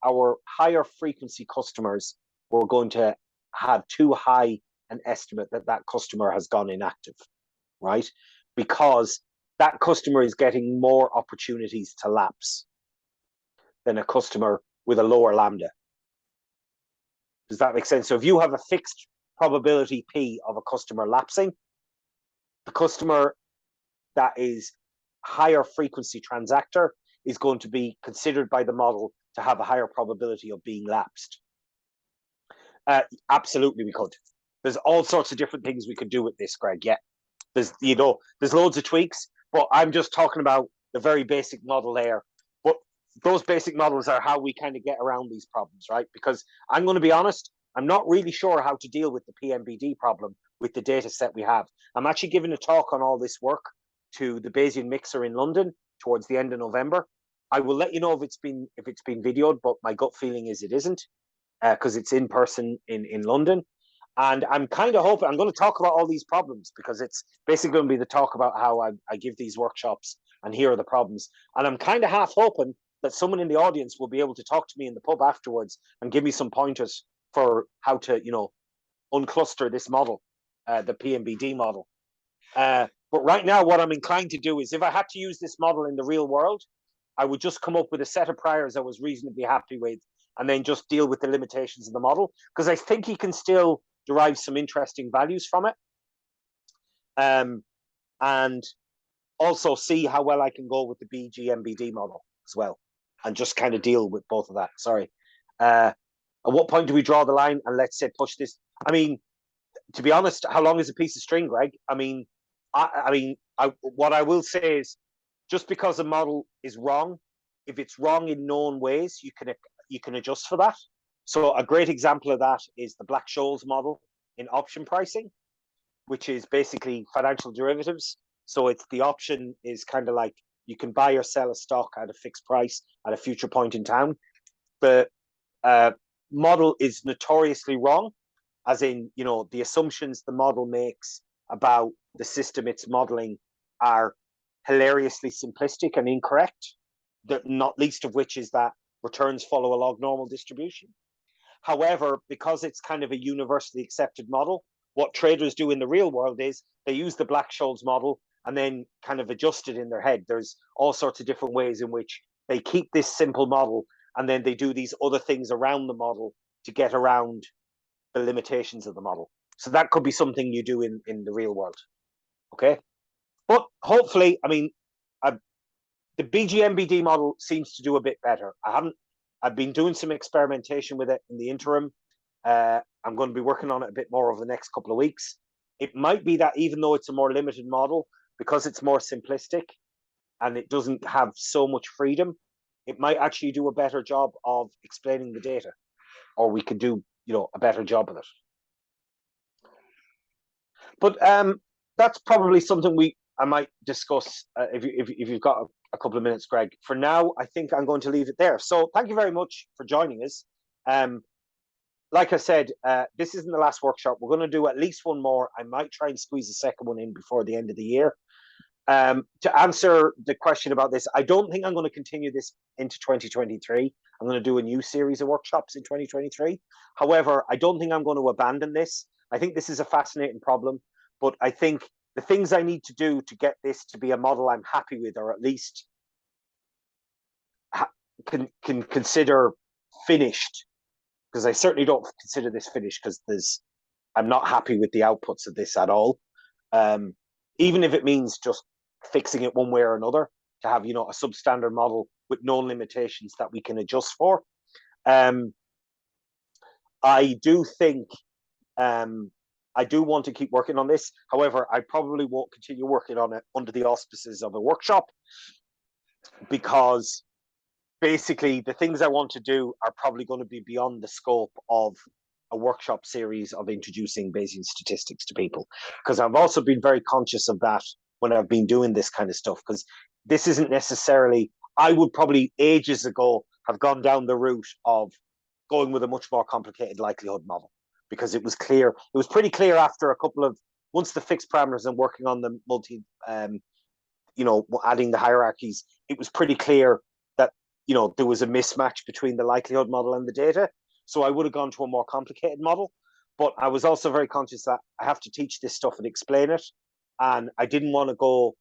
higher frequency customers, we're going to have too high an estimate that customer has gone inactive, right? Because that customer is getting more opportunities to lapse than a customer with a lower lambda. Does that make sense? So if you have a fixed probability P of a customer lapsing, the customer that is higher frequency transactor is going to be considered by the model to have a higher probability of being lapsed. Absolutely, we could. There's all sorts of different things we could do with this, Greg. Yeah, there's loads of tweaks, but I'm just talking about the very basic model there. But those basic models are how we kind of get around these problems, right? Because I'm going to be honest, I'm not really sure how to deal with the PMBD problem with the data set we have. I'm actually giving a talk on all this work to the Bayesian Mixer in London towards the end of November. I will let you know if it's been videoed, but my gut feeling is it isn't, because it's in person in London. And I'm kind of hoping I'm going to talk about all these problems, because it's basically going to be the talk about how I give these workshops and here are the problems. And I'm kind of half hoping that someone in the audience will be able to talk to me in the pub afterwards and give me some pointers for how to, uncluster this model, the PMBD model. But right now, what I'm inclined to do is, if I had to use this model in the real world, I would just come up with a set of priors I was reasonably happy with, and then just deal with the limitations of the model, because I think you can still derive some interesting values from it. And also see how well I can go with the BGMBD model as well, and just kind of deal with both of that. Sorry. At what point do we draw the line and, let's say, push this? I mean, to be honest, how long is a piece of string, Greg? I mean, what I will say is, just because a model is wrong, if it's wrong in known ways, you can adjust for that. So a great example of that is the Black-Scholes model in option pricing, which is basically financial derivatives. So it's the option is kind of like you can buy or sell a stock at a fixed price at a future point in time. The model is notoriously wrong, as in, the assumptions the model makes about the system it's modeling are hilariously simplistic and incorrect, not least of which is that returns follow a log normal distribution. However, because it's kind of a universally accepted model, what traders do in the real world is they use the Black-Scholes model and then kind of adjust it in their head. There's all sorts of different ways in which they keep this simple model, and then they do these other things around the model to get around the limitations of the model. So that could be something you do in the real world. Okay. But hopefully, I mean, the BGMBD model seems to do a bit better. I've been doing some experimentation with it in the interim. I'm going to be working on it a bit more over the next couple of weeks. It might be that even though it's a more limited model, because it's more simplistic and it doesn't have so much freedom, it might actually do a better job of explaining the data, or we could do, a better job of it. But that's probably something I might discuss if you've got a couple of minutes, Greg. For now, I think I'm going to leave it there. So thank you very much for joining us. Like I said, this isn't the last workshop. We're going to do at least one more. I might try and squeeze a second one in before the end of the year. To answer the question about this, I don't think I'm going to continue this into 2023. I'm going to do a new series of workshops in 2023. However, I don't think I'm going to abandon this. I think this is a fascinating problem, but I think the things I need to do to get this to be a model I'm happy with, or at least can consider finished, because I certainly don't consider this finished, because I'm not happy with the outputs of this at all. Even if it means just fixing it one way or another, to have, you know, a substandard model with known limitations that we can adjust for. I do think I do want to keep working on this. However, I probably won't continue working on it under the auspices of a workshop, because basically the things I want to do are probably going to be beyond the scope of a workshop series of introducing Bayesian statistics to people. Because I've also been very conscious of that when I've been doing this kind of stuff, because this isn't necessarily, I would probably ages ago have gone down the route of going with a much more complicated likelihood model, because it was clear, it was pretty clear after a couple of, once the fixed parameters and working on the multi, you know, adding the hierarchies, it was pretty clear that, you know, there was a mismatch between the likelihood model and the data. So I would have gone to a more complicated model, but I was also very conscious that I have to teach this stuff and explain it. And I didn't want to go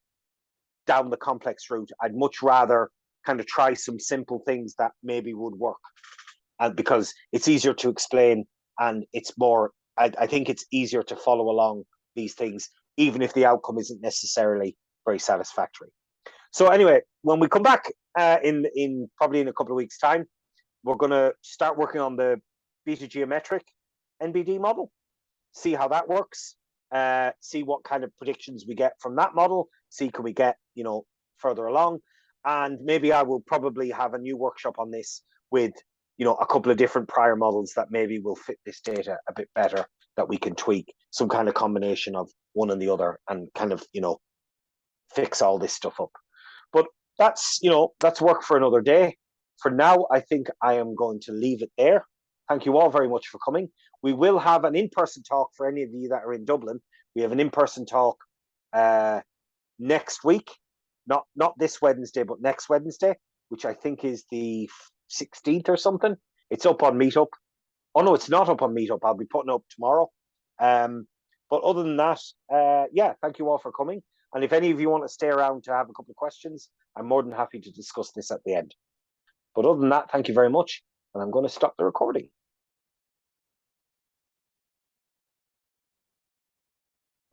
down the complex route. I'd much rather kind of try some simple things that maybe would work. And because it's easier to explain, and it's more, I think it's easier to follow along these things, even if the outcome isn't necessarily very satisfactory. So anyway, when we come back in probably in a couple of weeks' time, we're going to start working on the beta geometric NBD model, see how that works, see what kind of predictions we get from that model, see can we get, you know, further along. And maybe I will probably have a new workshop on this with, you know, a couple of different prior models that maybe will fit this data a bit better, that we can tweak, some kind of combination of one and the other, and kind of, you know, fix all this stuff up. But that's, you know, that's work for another day. For now, I think I am going to leave it there. Thank you all very much for coming. We will have an in-person talk for any of you that are in Dublin. We have an in-person talk next week, not this Wednesday, but next Wednesday, which I think is the 16th or something. It's up on Meetup. Oh no, it's not up on Meetup. I'll be putting it up tomorrow. But other than that, yeah, thank you all for coming. And if any of you want to stay around to have a couple of questions, I'm more than happy to discuss this at the end. But other than that, thank you very much. And I'm going to stop the recording.